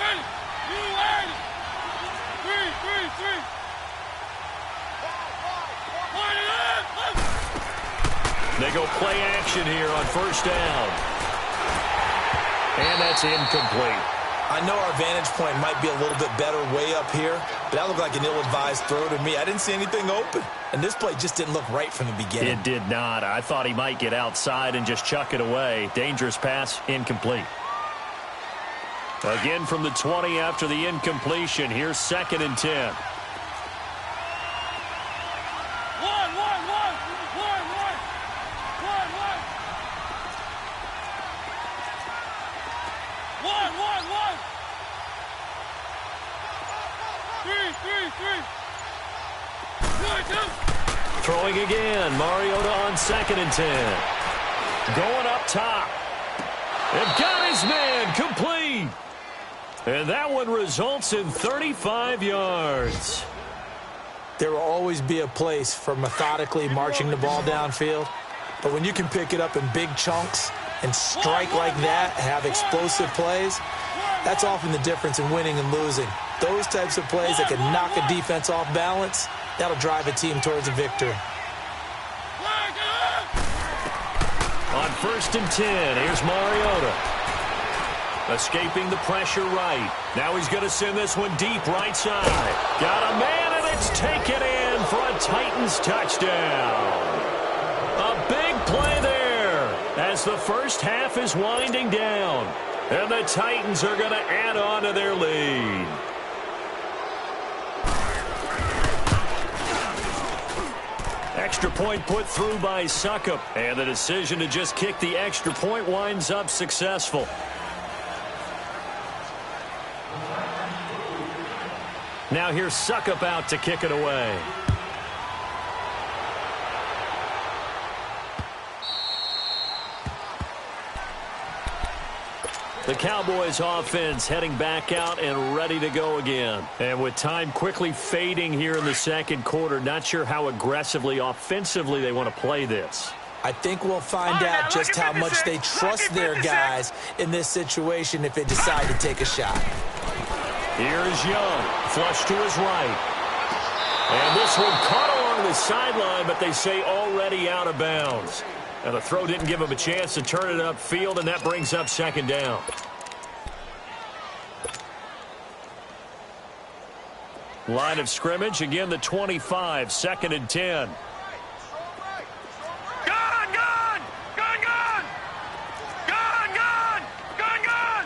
Speaker 1: They go play action here on first down. And that's incomplete.
Speaker 2: I know our vantage point might be a little bit better way up here, but that looked like an ill-advised throw to me. I didn't see anything open, and this play just didn't look right from the beginning.
Speaker 1: It did not. I thought he might get outside and just chuck it away. Dangerous pass, incomplete. Again from the 20 after the incompletion. Here's 2nd and 10. Throwing again. Mariota on 2nd and 10. Going up top. And got his man complete. And that one results in 35 yards.
Speaker 2: There will always be a place for methodically marching the ball downfield. But when you can pick it up in big chunks and strike like that, have explosive plays, that's often the difference in winning and losing. Those types of plays that can knock a defense off balance, that'll drive a team towards a victory.
Speaker 1: On 1st and 10, here's Mariota. Escaping the pressure right. Now he's going to send this one deep right side. Got a man, and it's taken in for a Titans touchdown. A big play there as the first half is winding down. And the Titans are going to add on to their lead. Extra point put through by Succop. And the decision to just kick the extra point winds up successful. Now here's Succop out to kick it away. The Cowboys offense heading back out and ready to go again. And with time quickly fading here in the second quarter, not sure how aggressively, offensively they want to play this.
Speaker 2: I think we'll find out just how much they trust their guys in this situation if they decide to take a shot.
Speaker 1: Here is Young, flush to his right. And this one caught along the sideline, but they say already out of bounds. And the throw didn't give him a chance to turn it upfield, and that brings up 2nd down. Line of scrimmage, again the 25, 2nd and 10.
Speaker 3: Gone, gone! Gone, gone! Gone, gone! Gone, gone!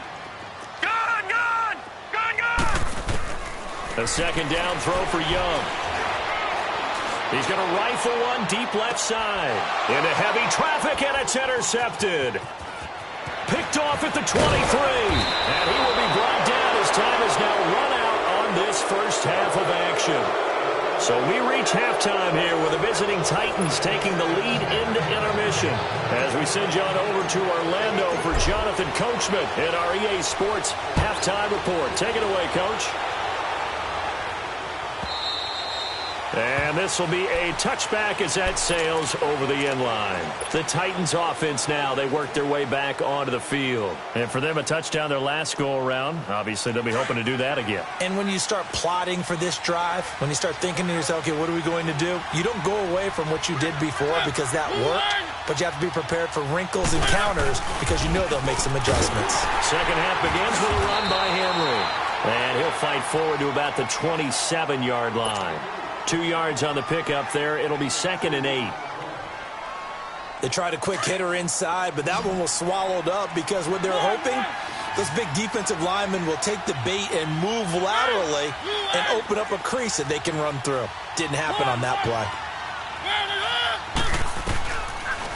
Speaker 3: Gone, gone! Gone, gone!
Speaker 1: A 2nd down throw for Young. He's going to rifle one deep left side. Into heavy traffic, and it's intercepted. Picked off at the 23. And he will be brought down as time is now run out on this first half of action. So we reach halftime here with the visiting Titans taking the lead into intermission. As we send you on over to Orlando for Jonathan Coachman in our EA Sports Halftime Report. Take it away, Coach. And this will be a touchback as that sails over the end line. The Titans offense now, they work their way back onto the field. And for them, a touchdown their last go-around. Obviously, they'll be hoping to do that again.
Speaker 2: And when you start plotting for this drive, when you start thinking to yourself, okay, what are we going to do? You don't go away from what you did before because that worked, but you have to be prepared for wrinkles and counters because you know they'll make some adjustments.
Speaker 1: Second half begins with a run by Henry. And he'll fight forward to about the 27-yard line. 2 yards on the pickup there. It'll be 2nd and 8.
Speaker 2: They tried a quick hitter inside, but that one was swallowed up because what they're hoping, those big defensive linemen will take the bait and move laterally and open up a crease that they can run through. Didn't happen on that play.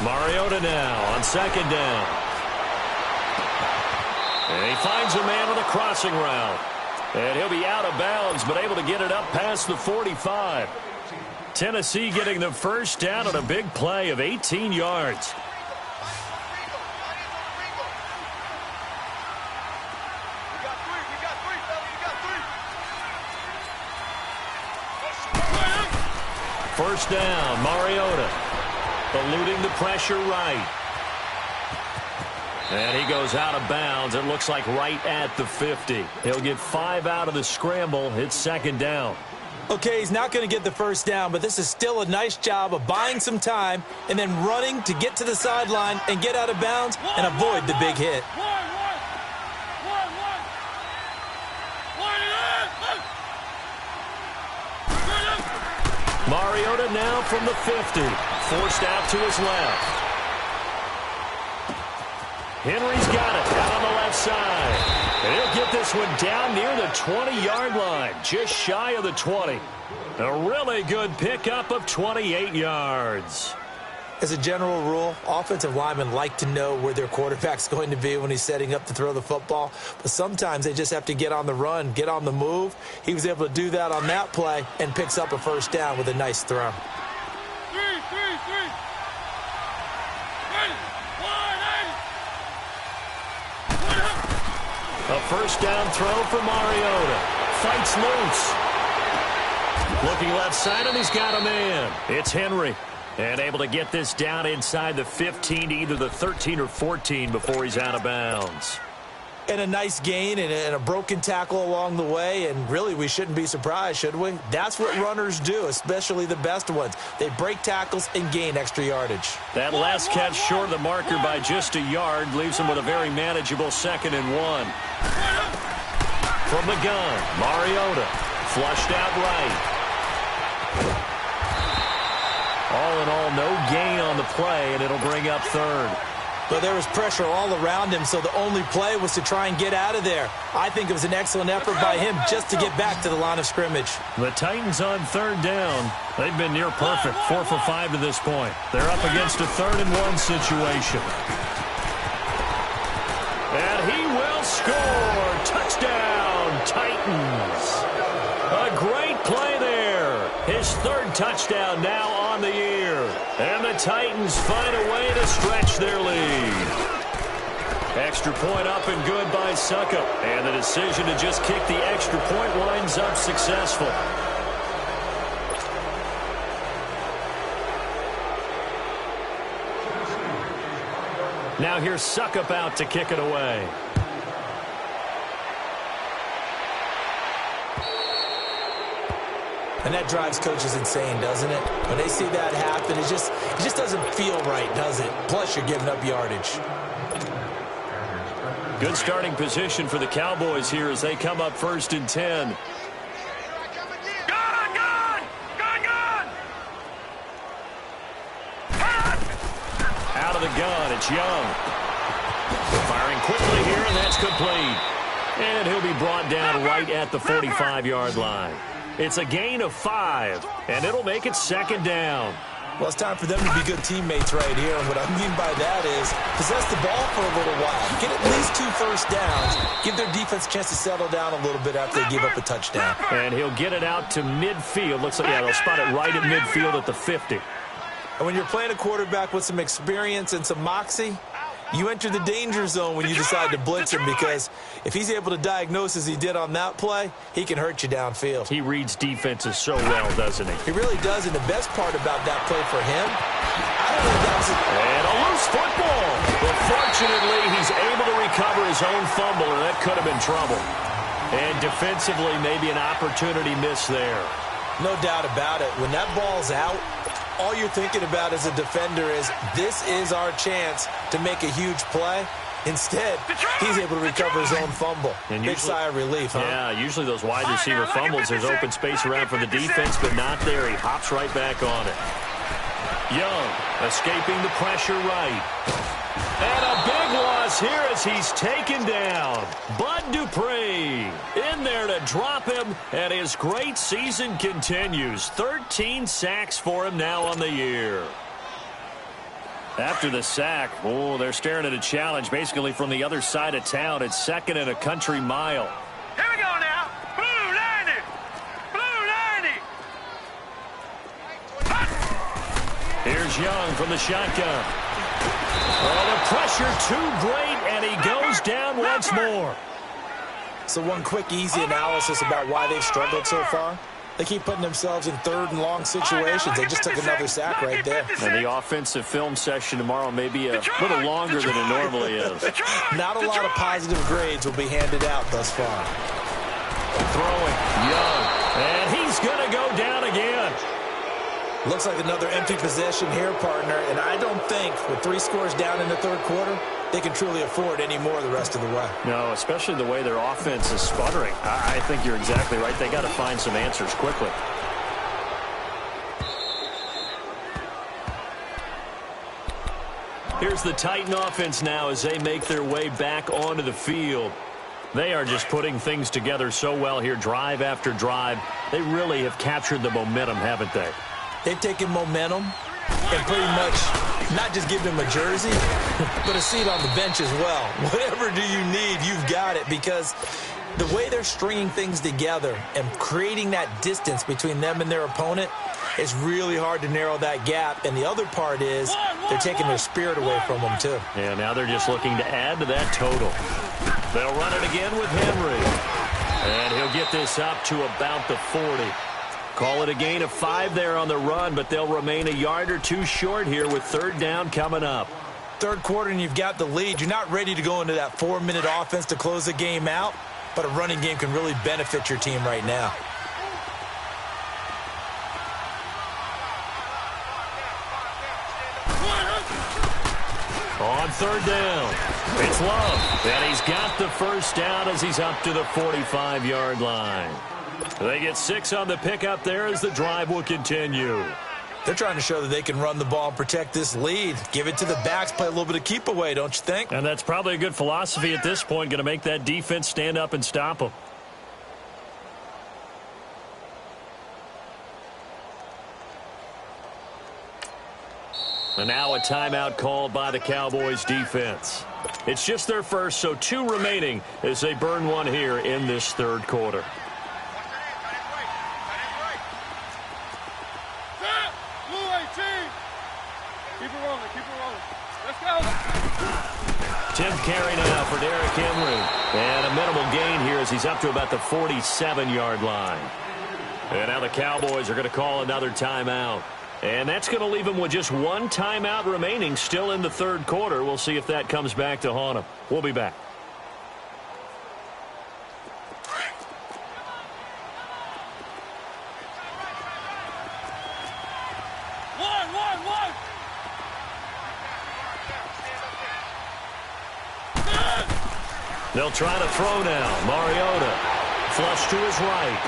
Speaker 1: Mariota now on 2nd down. And he finds a man with a crossing route. And he'll be out of bounds, but able to get it up past the 45. Tennessee getting the first down on a big play of 18 yards. First down, Mariota. Eluding the pressure right. And he goes out of bounds. It looks like right at the 50. He'll get 5 out of the scramble. It's 2nd down.
Speaker 2: Okay, he's not going to get the first down, but this is still a nice job of buying some time and then running to get to the sideline and get out of bounds and avoid the big hit.
Speaker 1: Mariota now from the 50. Forced out to his left. Henry's got it out on the left side. And he'll get this one down near the 20-yard line, just shy of the 20. A really good pickup of 28 yards.
Speaker 2: As a general rule, offensive linemen like to know where their quarterback's going to be when he's setting up to throw the football. But sometimes they just have to get on the run, get on the move. He was able to do that on that play and picks up a first down with a nice throw.
Speaker 1: A first down throw for Mariota. Fights loose. Looking left side, and he's got a man. It's Henry. And able to get this down inside the 15 to either the 13 or 14 before he's out of bounds.
Speaker 2: And a nice gain and a broken tackle along the way, and really we shouldn't be surprised, should we? That's what runners do, especially the best ones. They break tackles and gain extra yardage.
Speaker 1: That last catch short of the marker by just a yard leaves him with a very manageable 2nd and 1. From the gun, Mariota flushed out right. All in all, no gain on the play, and it'll bring up 3rd.
Speaker 2: But there was pressure all around him, so the only play was to try and get out of there. I think it was an excellent effort by him just to get back to the line of scrimmage.
Speaker 1: The Titans on 3rd down. They've been near perfect, 4 for 5 to this point. They're up against a 3rd and 1 situation. And he will score. Touchdown, Titans. A great play there. His 3rd touchdown now on the year. And the Titans find a way to stretch their lead. Extra point up and good by Suckup. And the decision to just kick the extra point winds up successful. Now here's Suckup out to kick it away.
Speaker 2: And that drives coaches insane, doesn't it? When they see that happen, it just doesn't feel right, does it? Plus, you're giving up yardage.
Speaker 1: Good starting position for the Cowboys here as they come up 1st and 10. Out of the gun, it's Young. Firing quickly here, and that's complete. And he'll be brought down right at the 45-yard line. It's a gain of 5, and it'll make it 2nd down.
Speaker 2: Well, it's time for them to be good teammates right here. And what I mean by that is possess the ball for a little while. Get at least 2 first downs. Give their defense a chance to settle down a little bit after they give up a touchdown.
Speaker 1: And he'll get it out to midfield. Looks like, yeah, they'll spot it right at midfield at the 50.
Speaker 2: And when you're playing a quarterback with some experience and some moxie, you enter the danger zone when you decide to blitz him, because if he's able to diagnose as he did on that play, he can hurt you downfield.
Speaker 1: He reads defenses so well, doesn't he?
Speaker 2: He really does, and the best part about that play for him, I don't know that was
Speaker 1: and a loose football. But fortunately, he's able to recover his own fumble, and that could have been trouble. And defensively, maybe an opportunity missed there.
Speaker 2: No doubt about it. When that ball's out, all you're thinking about as a defender is, this is our chance to make a huge play. Instead, he's able to recover his own fumble. And big sigh of relief, huh?
Speaker 1: Yeah, usually those wide receiver fumbles, there's open space around for the defense, but not there. He hops right back on it. Young escaping the pressure right. And a big loss here as he's taken down. Bud Dupree in there to drop him, and his great season continues. 13 sacks for him now on the year. After the sack, they're staring at a challenge basically from the other side of town. It's 2nd and a country mile.
Speaker 3: Here we go now. Blue 90. Blue 90.
Speaker 1: Here's Young from the shotgun. The pressure too great, and he goes down once more.
Speaker 2: So one quick, easy analysis about why they've struggled so far. They keep putting themselves in 3rd and long situations. They just took another sack right there.
Speaker 1: And the offensive film session tomorrow may be a little longer than it normally is.
Speaker 2: Not a lot of positive grades will be handed out thus far.
Speaker 1: Throwing, Young, and he's going to go down again.
Speaker 2: Looks like another empty possession here, partner, and I don't think with 3 scores down in the 3rd quarter, they can truly afford any more the rest of the way.
Speaker 1: No, especially the way their offense is sputtering. I think you're exactly right. They got to find some answers quickly. Here's the Titan offense now as they make their way back onto the field. They are just putting things together so well here, drive after drive. They really have captured the momentum, haven't they?
Speaker 2: They've taken momentum and pretty much not just give him a jersey, but a seat on the bench as well. Whatever do you need, you've got it, because the way they're stringing things together and creating that distance between them and their opponent, it's really hard to narrow that gap. And the other part is they're taking their spirit away from them, too.
Speaker 1: Yeah, now they're just looking to add to that total. They'll run it again with Henry. And he'll get this up to about the 40. Call it a gain of 5 there on the run, but they'll remain a yard or two short here with third down coming up.
Speaker 2: Third quarter and you've got the lead. You're not ready to go into that 4-minute offense to close the game out, but a running game can really benefit your team right now.
Speaker 1: On third down, it's Love, and he's got the first down as he's up to the 45-yard line. They get 6 on the pickup there as the drive will continue.
Speaker 2: They're trying to show that they can run the ball and protect this lead. Give it to the backs, play a little bit of keep away, don't you think?
Speaker 1: And that's probably a good philosophy at this point, going to make that defense stand up and stop them. And now a timeout called by the Cowboys defense. It's just their first, so 2 remaining as they burn one here in this third quarter.
Speaker 3: Keep it rolling, keep it rolling. Let's go.
Speaker 1: 10th carry now for Derrick Henry. And a minimal gain here as he's up to about the 47-yard line. And now the Cowboys are going to call another timeout. And that's going to leave them with just 1 timeout remaining still in the third quarter. We'll see if that comes back to haunt them. We'll be back. They'll try to throw now. Mariota flush to his right.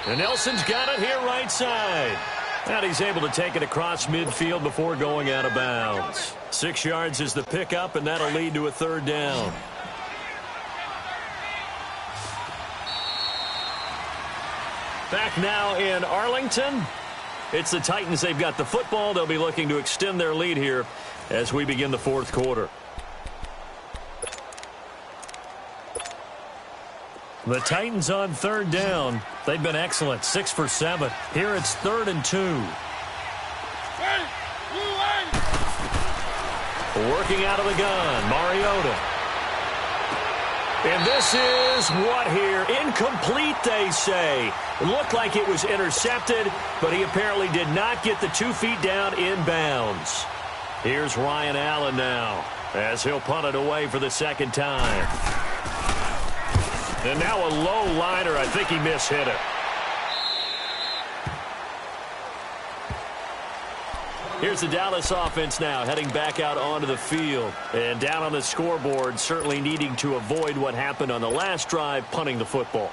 Speaker 1: And Nelson's got it here right side. And he's able to take it across midfield before going out of bounds. 6 yards is the pickup, and that'll lead to a third down. Back now in Arlington. It's the Titans. They've got the football. They'll be looking to extend their lead here as we begin the fourth quarter. The Titans on third down. They've been excellent. 6 for 7. Here it's 3rd and 2. Working out of the gun, Mariota. And this is what here? Incomplete, they say. It looked like it was intercepted, but he apparently did not get the 2 feet down in bounds. Here's Ryan Allen now as he'll punt it away for the second time. And now a low liner. I think he mishit it. Here's the Dallas offense now heading back out onto the field. And down on the scoreboard, certainly needing to avoid what happened on the last drive, punting the football.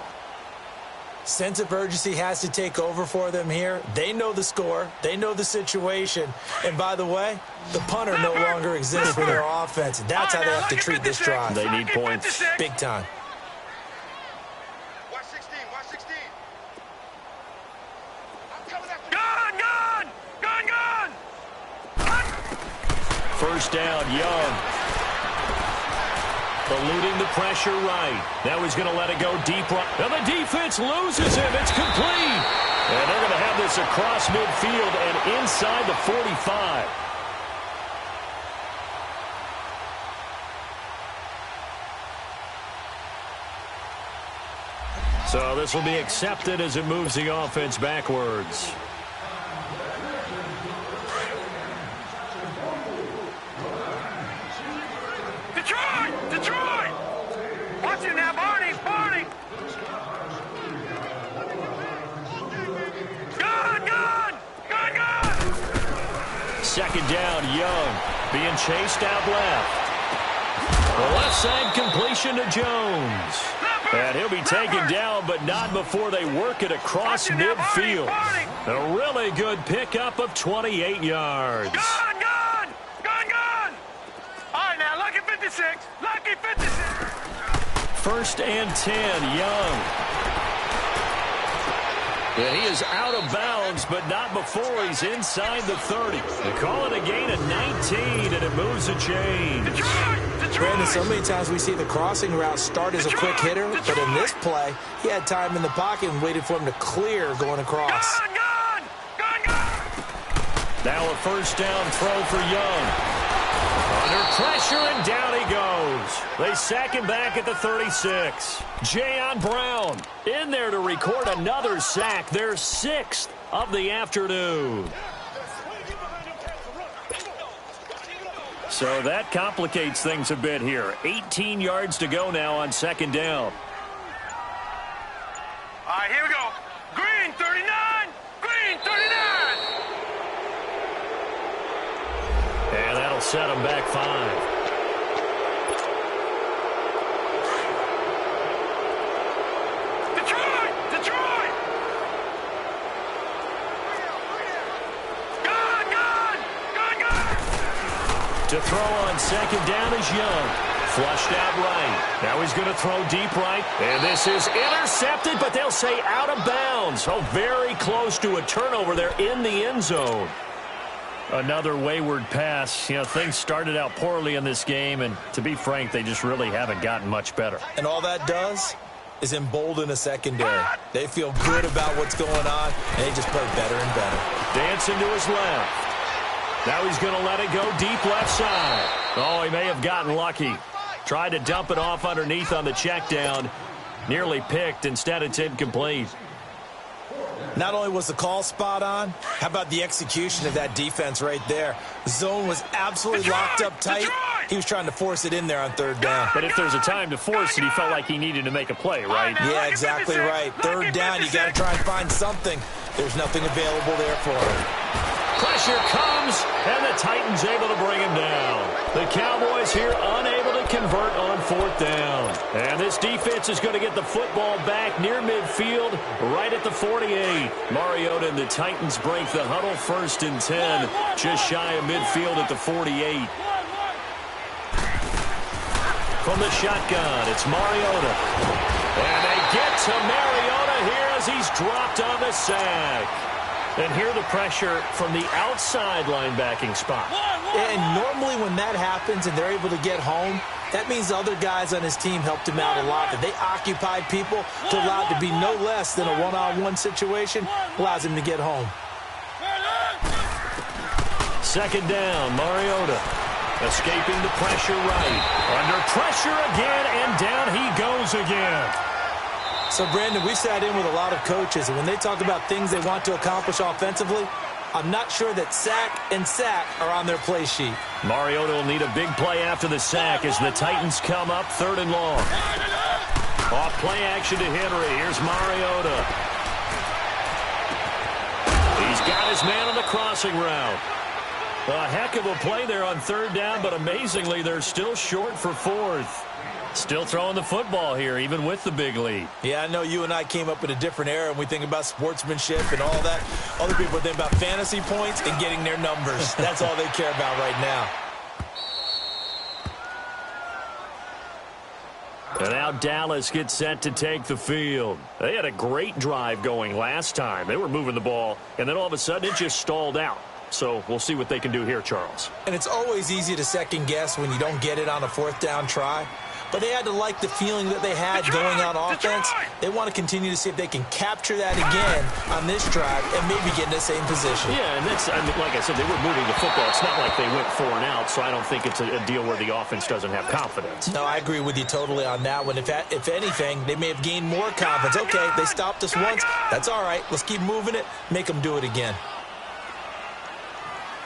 Speaker 2: Sense of urgency has to take over for them here. They know the score. They know the situation. And by the way, the punter no longer exists for their offense. That's how they have to treat this drive.
Speaker 1: They need points.
Speaker 2: Big time.
Speaker 1: First down, Young. Eluding the pressure right. Now he's going to let it go deep right. And the defense loses him. It's complete. And they're going to have this across midfield and inside the 45. So this will be accepted as it moves the offense backwards.
Speaker 3: Detroit! Watch it now, Barney! Gun!
Speaker 1: Second down, Young being chased out left. The left side completion to Jones. And he'll be taken down, but not before they work it across midfield. A really good pickup of 28 yards.
Speaker 3: Gun! All right, now, lucky 56. Lucky 56.
Speaker 1: First and 10, Young. And he is out of bounds, but not before he's inside the 30. They call it a gain of 19, and it moves a chain.
Speaker 2: Brandon, so many times we see the crossing route start as a quick hitter, but in this play, he had time in the pocket and waited for him to clear going across.
Speaker 3: Gun!
Speaker 1: Now a first down throw for Young. Under pressure, and down he goes. They sack him back at the 36. Jayon Brown in there to record another sack, their 6th of the afternoon. So that complicates things a bit here. 18 yards to go now on 2nd down.
Speaker 3: All right, here we go. Green, 39. Green, 39.
Speaker 1: And that'll set him back 5.
Speaker 3: Detroit! Detroit! Gone! Gone! Gone! Gone!
Speaker 1: To throw on 2nd down is Young. Flushed out right. Now he's going to throw deep right. And this is intercepted, but they'll say out of bounds. Oh, very close to a turnover there in the end zone. Another wayward pass. You know, things started out poorly in this game, and to be frank, they just really haven't gotten much better.
Speaker 2: And all that does is embolden a secondary. They feel good about what's going on, and they just play better and better.
Speaker 1: Dancing to his left. Now he's going to let it go deep left side. Oh, he may have gotten lucky. Tried to dump it off underneath on the check down. Nearly picked. Instead, it's incomplete.
Speaker 2: Not only was the call spot on, how about the execution of that defense right there? The zone was absolutely locked up tight. He was trying to force it in there on 3rd down.
Speaker 1: But if there's a time to force it, he felt like he needed to make a play, right?
Speaker 2: Yeah, exactly right. 3rd down, you got to try and find something. There's nothing available there for him.
Speaker 1: Pressure comes, and the Titans able to bring him down. The Cowboys here unable to convert on 4th down. And this defense is going to get the football back near midfield, right at the 48. Mariota and the Titans break the huddle 1st and 10, just shy of midfield at the 48. From the shotgun, it's Mariota. And they get to Mariota here as he's dropped on the sack. And here the pressure from the outside linebacking spot.
Speaker 2: And normally when that happens and they're able to get home, that means other guys on his team helped him out a lot. That they occupied people to allow it to be no less than a one-on-one situation, allows him to get home.
Speaker 1: 2nd down, Mariota. Escaping the pressure right. Under pressure again, and down he goes again.
Speaker 2: So, Brandon, we've sat in with a lot of coaches, and when they talk about things they want to accomplish offensively, I'm not sure that sack and sack are on their play sheet.
Speaker 1: Mariota will need a big play after the sack as the Titans come up 3rd and long. Off play action to Henry. Here's Mariota. He's got his man on the crossing route. A heck of a play there on 3rd down, but amazingly, they're still short for 4th. Still throwing the football here, even with the big lead.
Speaker 2: Yeah, I know you and I came up in a different era, and we think about sportsmanship and all that. Other people think about fantasy points and getting their numbers. That's all they care about right now.
Speaker 1: And now Dallas gets set to take the field. They had a great drive going last time. They were moving the ball, and then all of a sudden it just stalled out. So we'll see what they can do here, Charles.
Speaker 2: And it's always easy to second guess when you don't get it on a 4th down try. But they had to like the feeling that they had going on offense. They want to continue to see if they can capture that again on this drive and maybe get in the same position.
Speaker 1: Yeah, and that's, I mean, like I said, they were moving the football. It's not like they went 4 and out, so I don't think it's a deal where the offense doesn't have confidence.
Speaker 2: No, I agree with you totally on that one. If anything, they may have gained more confidence. Okay, they stopped us once. That's all right. Let's keep moving it. Make them do it again.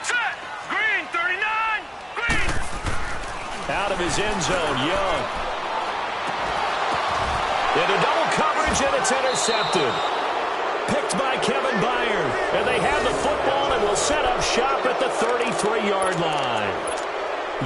Speaker 3: Set! Green, 39! Green!
Speaker 1: Out of his end zone, Young. Into double coverage, and it's intercepted. Picked by Kevin Byard. And they have the football and will set up shop at the 33-yard line.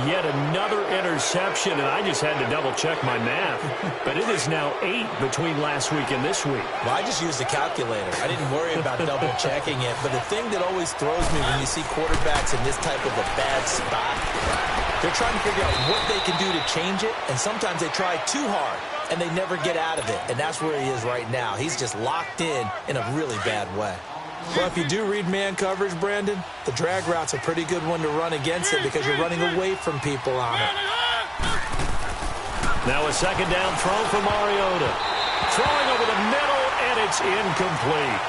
Speaker 1: Yet another interception, and I just had to double-check my math. But it is now 8 between last week and this week.
Speaker 2: Well, I just used a calculator. I didn't worry about double-checking it. But the thing that always throws me when you see quarterbacks in this type of a bad spot, they're trying to figure out what they can do to change it, and sometimes they try too hard, and they never get out of it. And that's where he is right now. He's just locked in a really bad way. Well, if you do read man coverage, Brandon, the drag route's a pretty good one to run against it because you're running away from people on it.
Speaker 1: Now a 2nd down throw for Mariota. Throwing over the middle, and it's incomplete.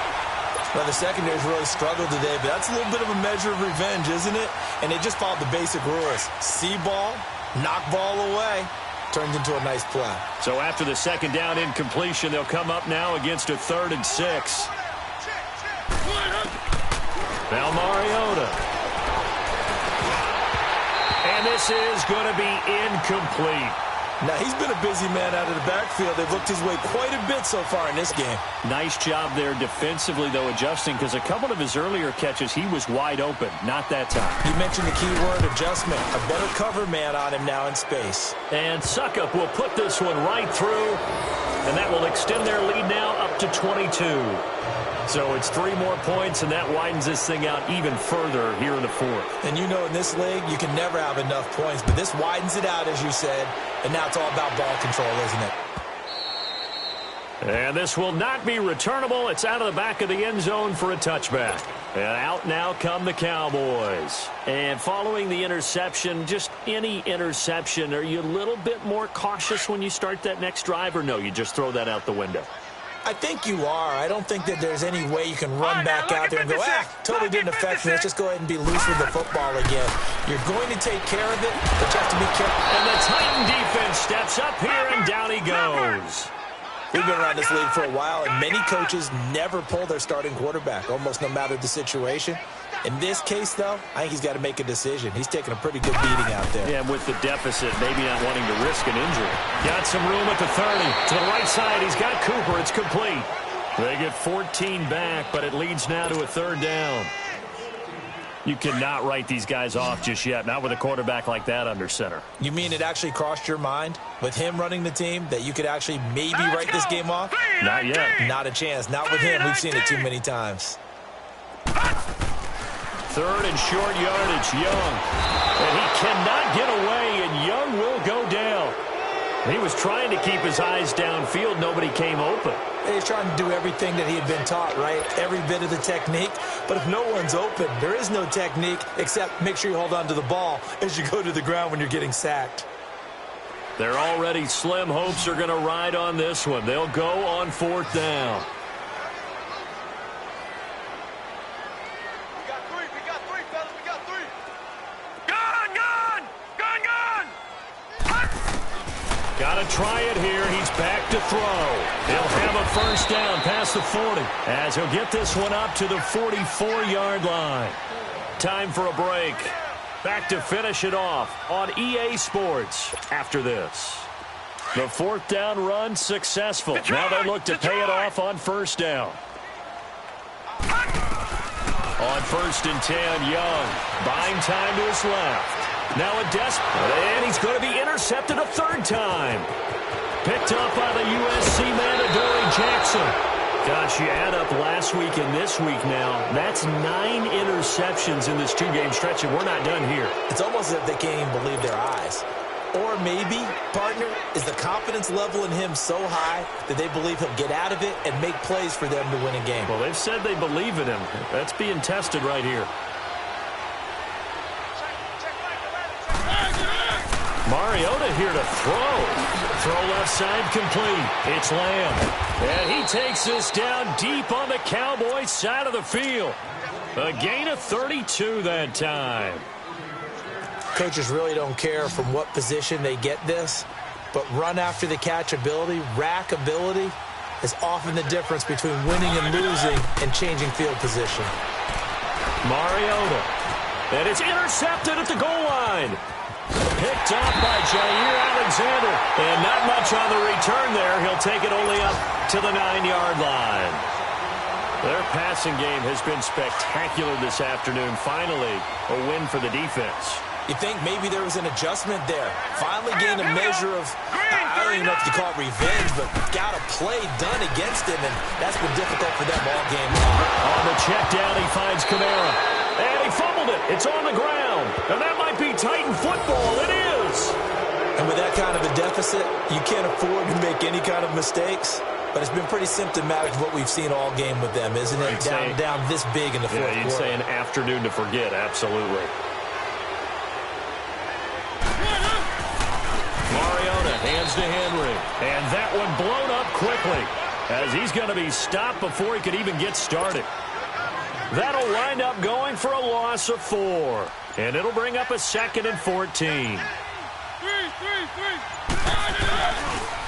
Speaker 2: Well, the secondary's really struggled today, but that's a little bit of a measure of revenge, isn't it? And they just followed the basic rules. See ball, knock ball away. Turned into a nice play.
Speaker 1: So after the second down incompletion, they'll come up now against a 3rd and 6. Now Mariota. And this is going to be incomplete.
Speaker 2: Now, he's been a busy man out of the backfield. They've looked his way quite a bit so far in this game.
Speaker 1: Nice job there defensively, though, adjusting, because a couple of his earlier catches, he was wide open. Not that time.
Speaker 2: You mentioned the key word, adjustment. A better cover man on him now in space.
Speaker 1: And Suckup will put this one right through, and that will extend their lead now up to 22. So it's 3 more points, and that widens this thing out even further here in the 4th.
Speaker 2: And you know, in this league, you can never have enough points, but this widens it out, as you said, and now it's all about ball control, isn't it?
Speaker 1: And this will not be returnable. It's out of the back of the end zone for a touchback. And out now come the Cowboys. And following the interception, just any interception, are you a little bit more cautious when you start that next drive, or no, you just throw that out the window?
Speaker 2: I think you are. I don't think that there's any way you can run back out there and go, totally didn't affect me. Let's just go ahead and be loose with the football again. You're going to take care of it, but you have to be careful.
Speaker 1: And the Titan defense steps up here, and down he goes.
Speaker 2: We've been around this league for a while, and many coaches never pull their starting quarterback, almost no matter the situation. In this case, though, I think he's got to make a decision. He's taking a pretty good beating out there.
Speaker 1: Yeah, with the deficit, maybe not wanting to risk an injury. Got some room at the 30. To the right side, he's got Cooper. It's complete. They get 14 back, but it leads now to a 3rd down. You cannot write these guys off just yet, not with a quarterback like that under center.
Speaker 2: You mean it actually crossed your mind, with him running the team, that you could actually maybe write this game off?
Speaker 1: Not yet.
Speaker 2: Not a chance. Not with him. We've seen it too many times.
Speaker 1: 3rd and short yardage, Young. And he cannot get away, and Young will go down. He was trying to keep his eyes downfield. Nobody came open.
Speaker 2: He's trying to do everything that he had been taught, right? Every bit of the technique. But if no one's open, there is no technique except make sure you hold on to the ball as you go to the ground when you're getting sacked.
Speaker 1: Their already slim hopes are going to ride on this one. They'll go on 4th down. Got to try it here. He's back to throw. He'll have a 1st down past the 40 as he'll get this one up to the 44-yard line. Time for a break. Back to finish it off on EA Sports after this. The 4th down run successful. Now they look to pay it off on 1st down. On 1st and 10, Young. Buying time to his left. Now a desperate, and he's going to be intercepted a 3rd time. Picked up by the USC man, Adoree Jackson. Gosh, you add up last week and this week now, that's 9 interceptions in this 2-game stretch, and we're not done here.
Speaker 2: It's almost as if they can't even believe their eyes. Or maybe, partner, is the confidence level in him so high that they believe he'll get out of it and make plays for them to win a game.
Speaker 1: Well, they've said they believe in him. That's being tested right here. Mariota here to throw. Throw left side complete. It's Lamb. And he takes this down deep on the Cowboys side of the field. A gain of 32 that time.
Speaker 2: Coaches really don't care from what position they get this, but run after the catch ability, rack ability, is often the difference between winning and losing and changing field position.
Speaker 1: Mariota. And it's intercepted at the goal line. Picked up by Jair Alexander. And not much on the return there. He'll take it only up to the 9-yard line. Their passing game has been spectacular this afternoon. Finally, a win for the defense.
Speaker 2: You think maybe there was an adjustment there. Finally gained a measure of, I don't even know if you call it revenge, but got a play done against him, and that's been difficult for them all game long.
Speaker 1: On the check down, he finds Kamara. And he fumbled it. It's on the ground. And that might be Titan football. It is.
Speaker 2: And with that kind of a deficit, you can't afford to make any kind of mistakes. But it's been pretty symptomatic of what we've seen all game with them, isn't it? Down this big in the fourth quarter.
Speaker 1: You'd say an afternoon to forget, absolutely. Mariota hands to Henry. And that one blown up quickly as he's going to be stopped before he could even get started. That'll wind up going for a loss of 4. And it'll bring up a 2nd and 14.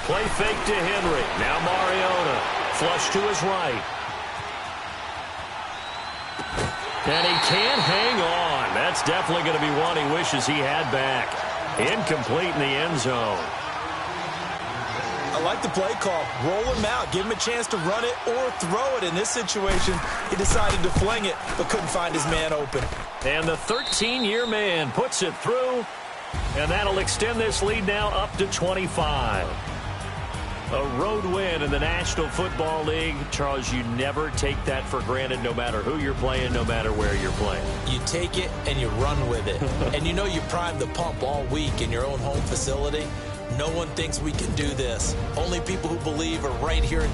Speaker 1: Play fake to Henry. Now Mariota. Flush to his right. And he can't hang on. That's definitely going to be one he wishes he had back. Incomplete in the end zone.
Speaker 2: I like the play call. Roll him out. Give him a chance to run it or throw it. In this situation, he decided to fling it, but couldn't find his man open.
Speaker 1: And the 13-year man puts it through, and that'll extend this lead now up to 25. A road win in the National Football League. Charles, you never take that for granted, no matter who you're playing, no matter where you're playing.
Speaker 2: You take it and you run with it. And you know you primed the pump all week in your own home facility. No one thinks we can do this. Only people who believe are right here in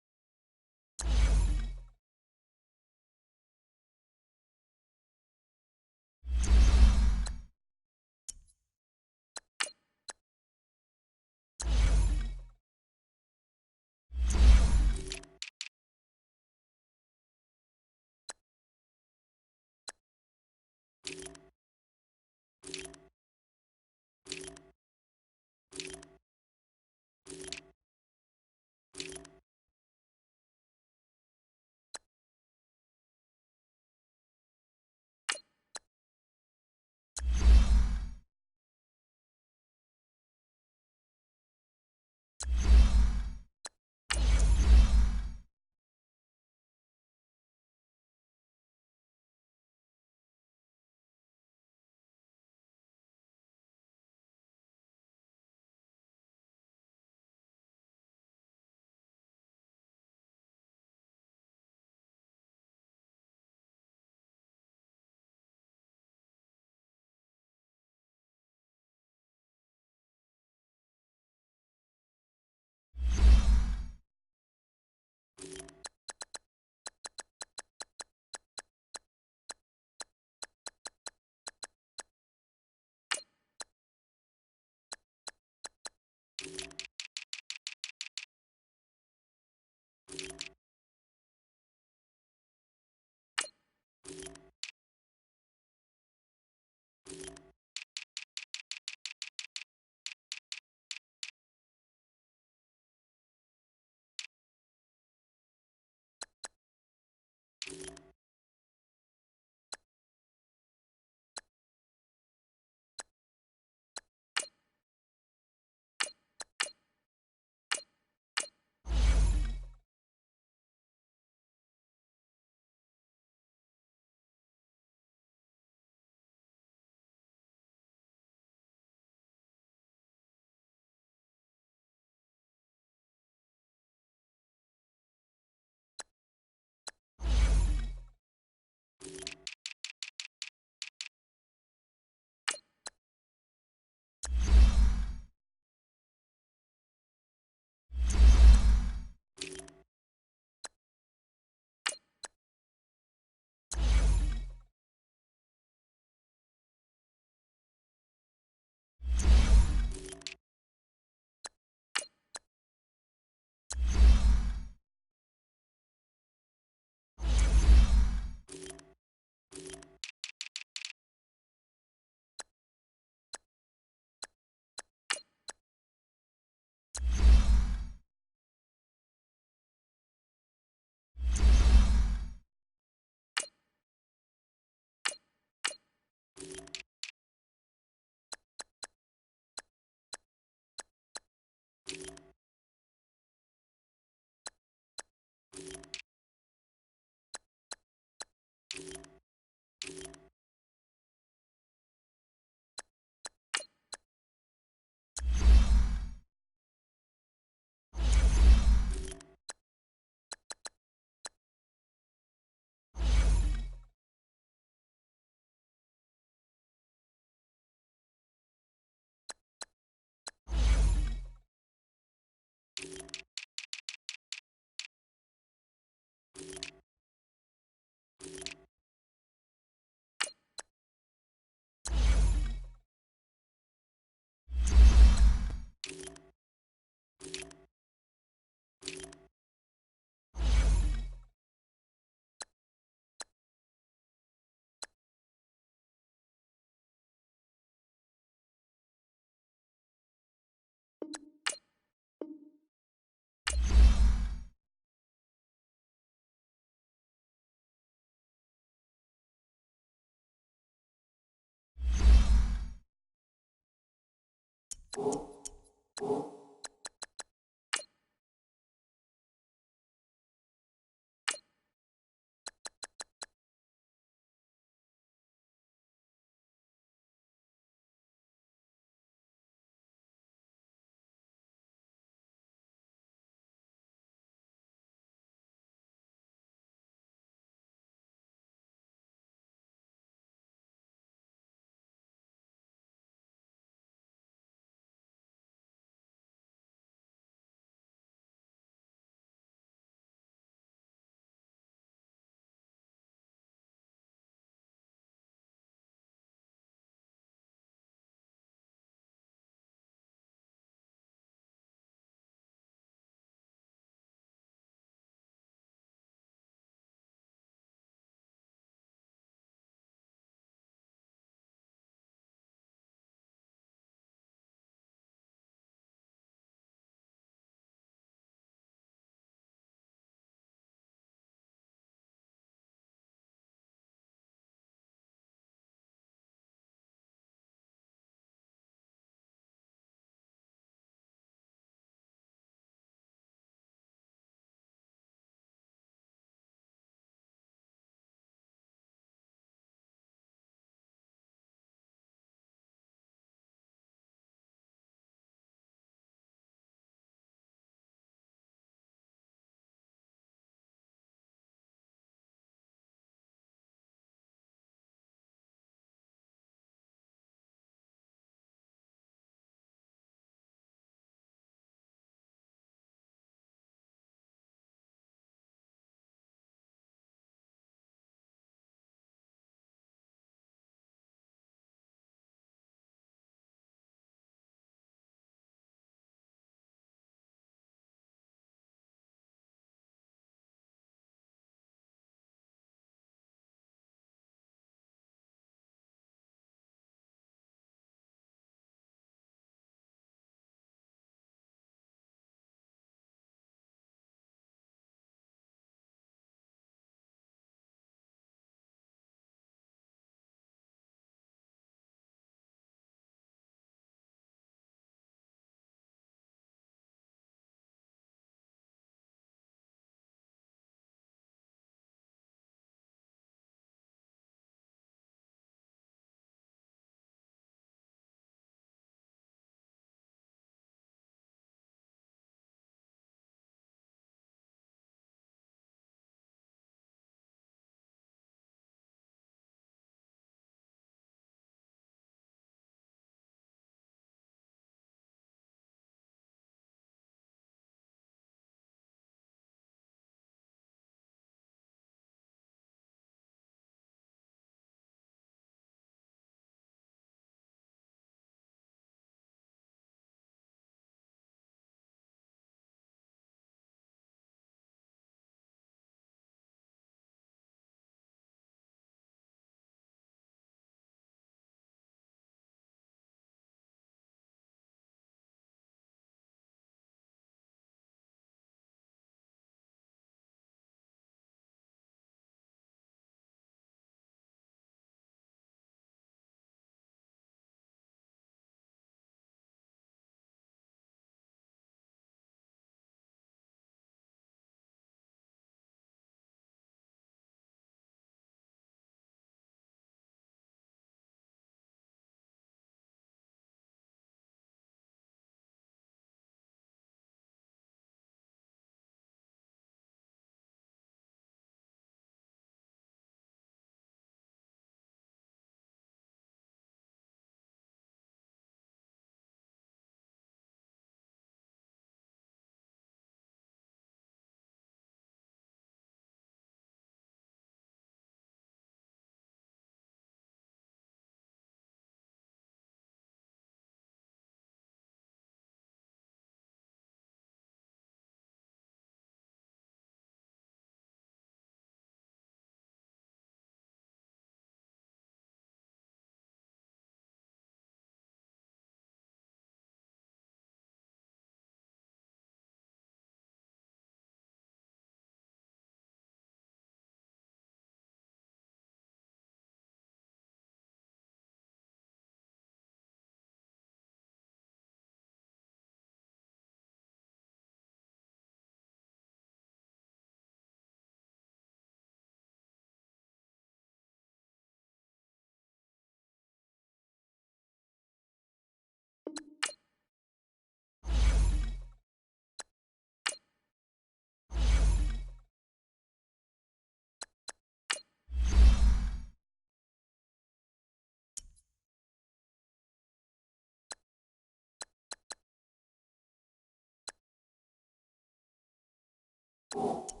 Speaker 4: it.